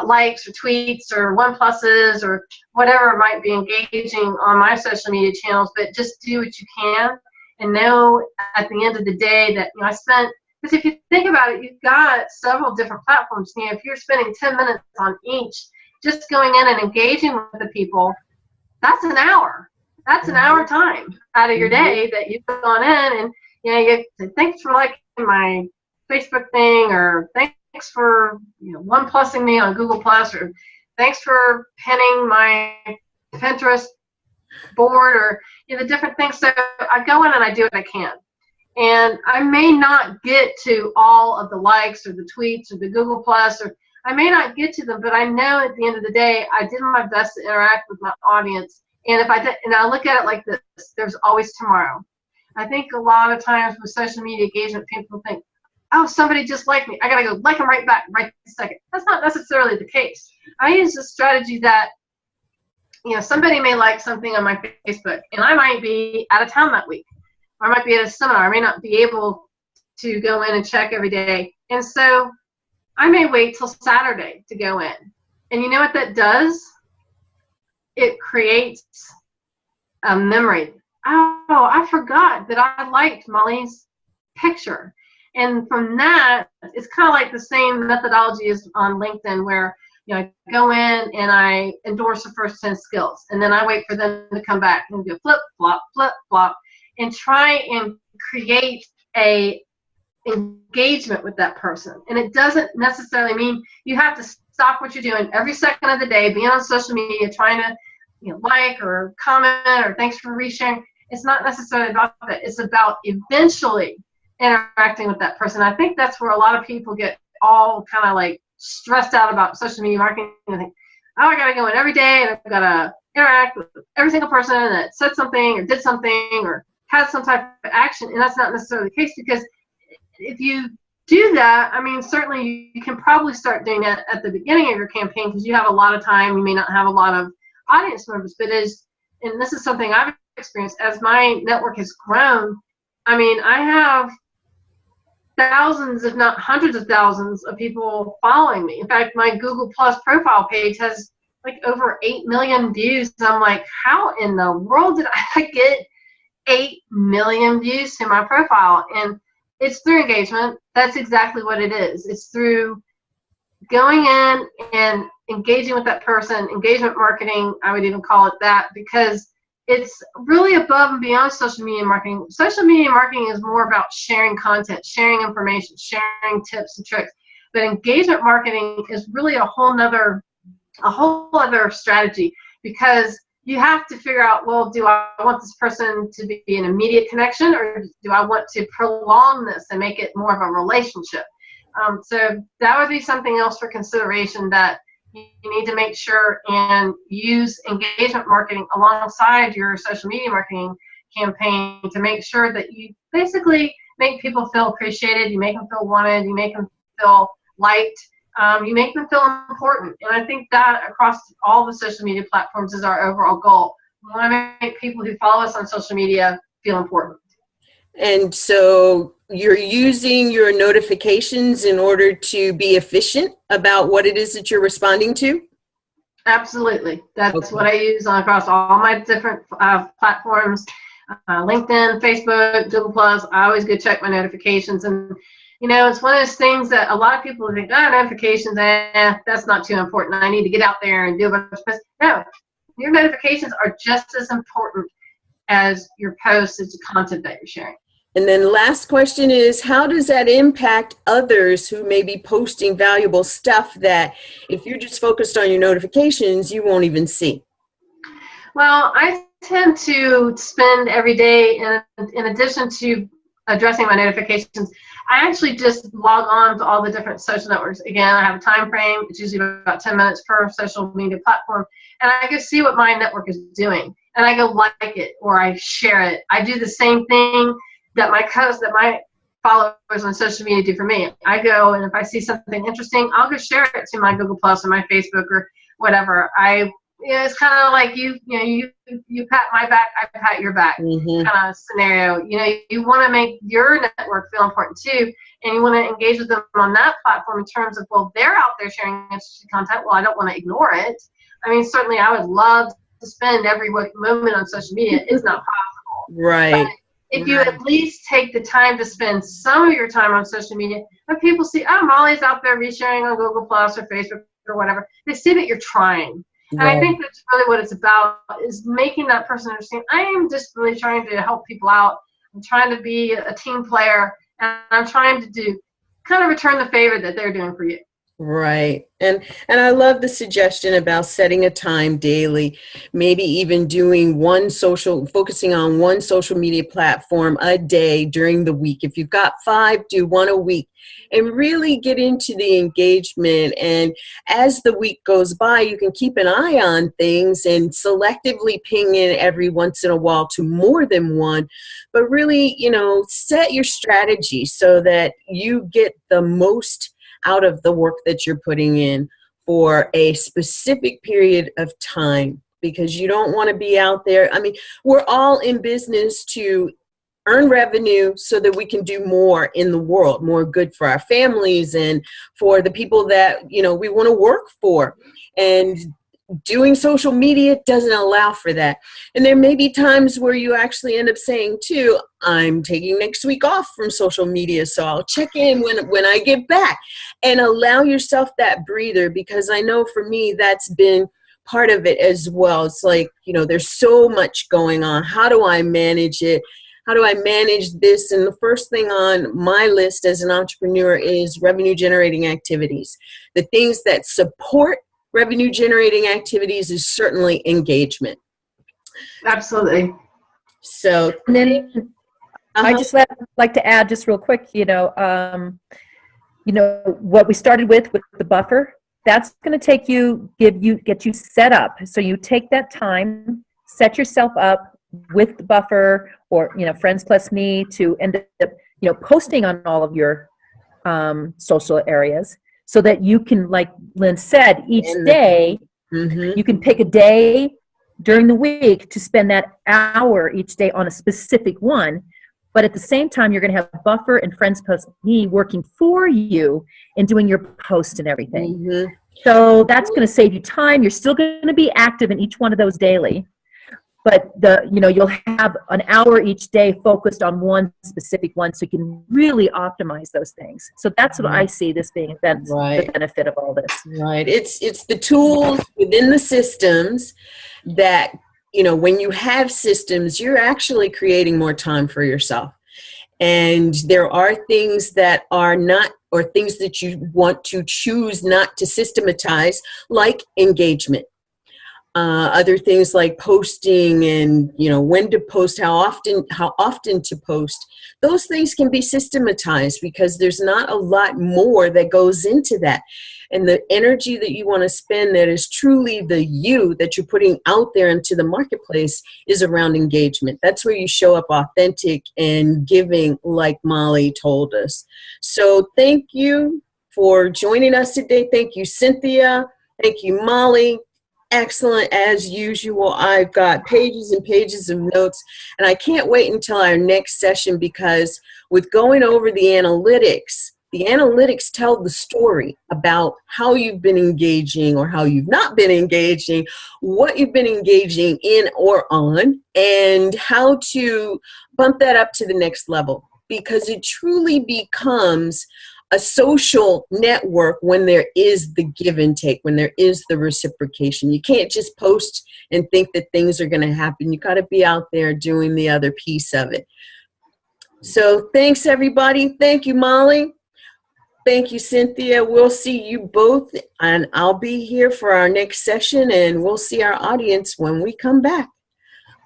likes or tweets or one pluses or whatever might be engaging on my social media channels, but just do what you can, and know at the end of the day that, you know, I spent, because if you think about it, you've got several different platforms. You know, if you're spending 10 minutes on each, just going in and engaging with the people, that's an hour. That's an hour time out of your day that you've gone in and, you know, you say, thanks for liking my Facebook thing, or thanks for, you know, one plussing me on Google Plus, or thanks for pinning my Pinterest board, or, you know, the different things. So I go in and I do what I can. And I may not get to all of the likes or the tweets or the Google Plus, or I may not get to them, but I know at the end of the day, I did my best to interact with my audience. And if I did, and I look at it like this, there's always tomorrow. I think a lot of times with social media engagement, people think, oh, somebody just liked me, I gotta go like them right back right this second. That's not necessarily the case. I use a strategy that, you know, somebody may like something on my Facebook, and I might be out of town that week, or I might be at a seminar. I may not be able to go in and check every day. And so I may wait till Saturday to go in. And you know what that does? It creates a memory. Oh, I forgot that I liked Molly's picture. And from that, it's kind of like the same methodology as on LinkedIn, where, you know, I go in and I endorse the first 10 skills, and then I wait for them to come back and go flip, flop, and try and create a engagement with that person. And it doesn't necessarily mean you have to stop what you're doing every second of the day, being on social media, trying to, you know, like or comment or thanks for resharing. It's not necessarily about that. It's about eventually interacting with that person. I think that's where a lot of people get all kind of like stressed out about social media marketing and think, oh, I got to go in every day and I've got to interact with every single person that said something or did something or had some type of action. And that's not necessarily the case, because if you do that, I mean, certainly you can probably start doing that at the beginning of your campaign, because you have a lot of time. You may not have a lot of audience members, but as and this is something I've experienced as my network has grown. I mean, I have thousands, if not hundreds of thousands of people following me. In fact, my Google Plus profile page has like over 8 million views. I'm like, how in the world did I get 8 million views to my profile? And it's through engagement. That's exactly what it is. It's through going in and engaging with that person. Engagement marketing, I would even call it that, because it's really above and beyond social media marketing. Social media marketing is more about sharing content, sharing information, sharing tips and tricks. But engagement marketing is really a whole other strategy, because you have to figure out, well, do I want this person to be an immediate connection, or do I want to prolong this and make it more of a relationship? So that would be something else for consideration, that you need to make sure and use engagement marketing alongside your social media marketing campaign to make sure that you basically make people feel appreciated, you make them feel wanted, you make them feel liked, you make them feel important. And I think that across all the social media platforms is our overall goal. We want to make people who follow us on social media feel important. And so you're using your notifications in order to be efficient about what it is that you're responding to? Absolutely. That's okay. What I use across all my different platforms, LinkedIn, Facebook, Google+. I always go check my notifications. And, you know, it's one of those things that a lot of people think, notifications, that's not too important. I need to get out there and do a bunch of posts. No, your notifications are just as important as your posts, as the content that you're sharing. And then last question is, how does that impact others who may be posting valuable stuff that if you're just focused on your notifications, you won't even see? Well, I tend to spend every day, in addition to addressing my notifications, I actually just log on to all the different social networks. Again, I have a time frame. It's usually about 10 minutes per social media platform. And I can see what my network is doing. And I go like it, or I share it. I do the same thing that my followers on social media do for me. I go, and if I see something interesting, I'll go share it to my Google Plus or my Facebook or whatever. It's kind of like you pat my back, I pat your back kind of scenario. You want to make your network feel important too, and you want to engage with them on that platform in terms of, well, they're out there sharing interesting content. Well, I don't want to ignore it. I mean, certainly I would love to spend every moment on social media. It's not possible. Right. But if you at least take the time to spend some of your time on social media, when people see, Molly's out there resharing on Google Plus or Facebook or whatever, they see that you're trying. And I think that's really what it's about, is making that person understand, I am just really trying to help people out. I'm trying to be a team player, and I'm trying to do kind of return the favor that they're doing for you. Right. And I love the suggestion about setting a time daily, maybe even focusing on one social media platform a day during the week. If you've got 5, do 1 a week and really get into the engagement. And as the week goes by, you can keep an eye on things and selectively ping in every once in a while to more than one, but really, set your strategy so that you get the most out of the work that you're putting in for a specific period of time, because you don't want to be out there. I mean, we're all in business to earn revenue so that we can do more in the world, more good for our families and for the people that, we want to work for. And doing social media doesn't allow for that. And there may be times where you actually end up saying too, I'm taking next week off from social media, so I'll check in when I get back, and allow yourself that breather, because I know for me that's been part of it as well. It's like, there's so much going on. How do I manage it? How do I manage this? And the first thing on my list as an entrepreneur is revenue generating activities. The things that support revenue generating activities is certainly engagement. Absolutely. So, and then I just like to add just real quick, what we started with the buffer, that's going to get you set up. So you take that time, set yourself up with the buffer, or, Friends Plus Me, to end up, posting on all of your social areas, so that you can, like Lynn said, each day, you can pick a day during the week to spend that hour each day on a specific one. But at the same time, you're going to have Buffer and Friends Post Me working for you and doing your post and everything. Mm-hmm. So that's going to save you time. You're still going to be active in each one of those daily. But you'll have an hour each day focused on one specific one, so you can really optimize those things. So that's what I see this being the benefit of all this. Right. It's the tools within the systems that, when you have systems, you're actually creating more time for yourself. And there are things that are not, or things that you want to choose not to systematize, like engagement. Other things like posting and, when to post, how often to post. Those things can be systematized because there's not a lot more that goes into that. And the energy that you want to spend that is truly the you that you're putting out there into the marketplace is around engagement. That's where you show up authentic and giving, like Molly told us. So thank you for joining us today. Thank you, Cynthia. Thank you, Molly. Excellent as usual. I've got pages and pages of notes, and I can't wait until our next session, because with going over the analytics tell the story about how you've been engaging or how you've not been engaging, what you've been engaging in or on, and how to bump that up to the next level, because it truly becomes a social network when there is the give and take, when there is the reciprocation. You can't just post and think that things are going to happen. You got to be out there doing the other piece of it. So thanks, everybody. Thank you, Molly. Thank you, Cynthia. We'll see you both, and I'll be here for our next session, and we'll see our audience when we come back.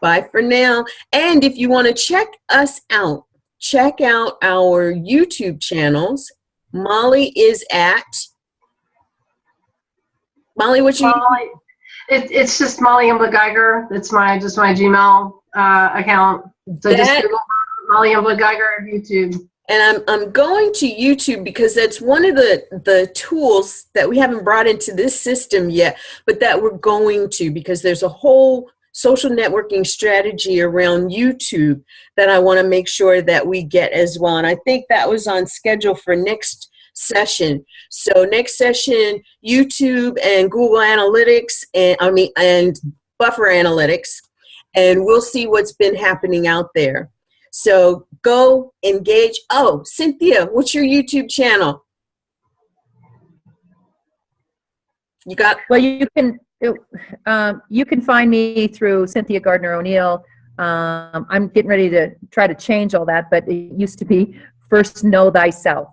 Bye for now. And if you want to check us out, check out our YouTube channels. Molly is at Molly. What's your? Molly, it's just Molly Embla Geiger. It's my Gmail account. So just Google Molly Embla Geiger YouTube. And I'm going to YouTube because that's one of the tools that we haven't brought into this system yet, but that we're going to, because there's a whole social networking strategy around YouTube that I want to make sure that we get as well. And I think that was on schedule for next session. So next session, YouTube and Google Analytics and Buffer Analytics, and we'll see what's been happening out there. So go engage. Oh, Cynthia, what's your YouTube channel? You got? Well, you can find me through Cynthia Gardner O'Neill. I'm getting ready to try to change all that, but it used to be First Know Thyself.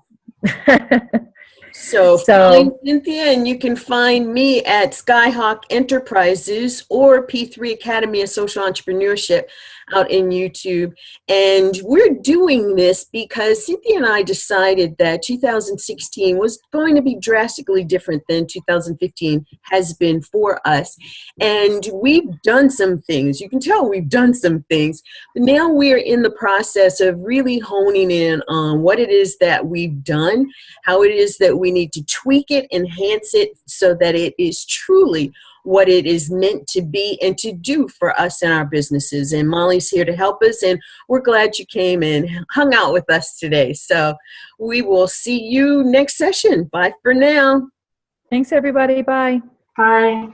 So find Cynthia, and you can find me at Skyhawk Enterprises or P3 Academy of Social Entrepreneurship out in YouTube. And we're doing this because Cynthia and I decided that 2016 was going to be drastically different than 2015 has been for us. And we've done some things. You can tell we've done some things. But now we're in the process of really honing in on what it is that we've done, how it is that we need to tweak it, enhance it, so that it is truly what it is meant to be and to do for us and our businesses. And Molly's here to help us, and we're glad you came and hung out with us today. So we will see you next session. Bye for now. Thanks, everybody. Bye. Bye.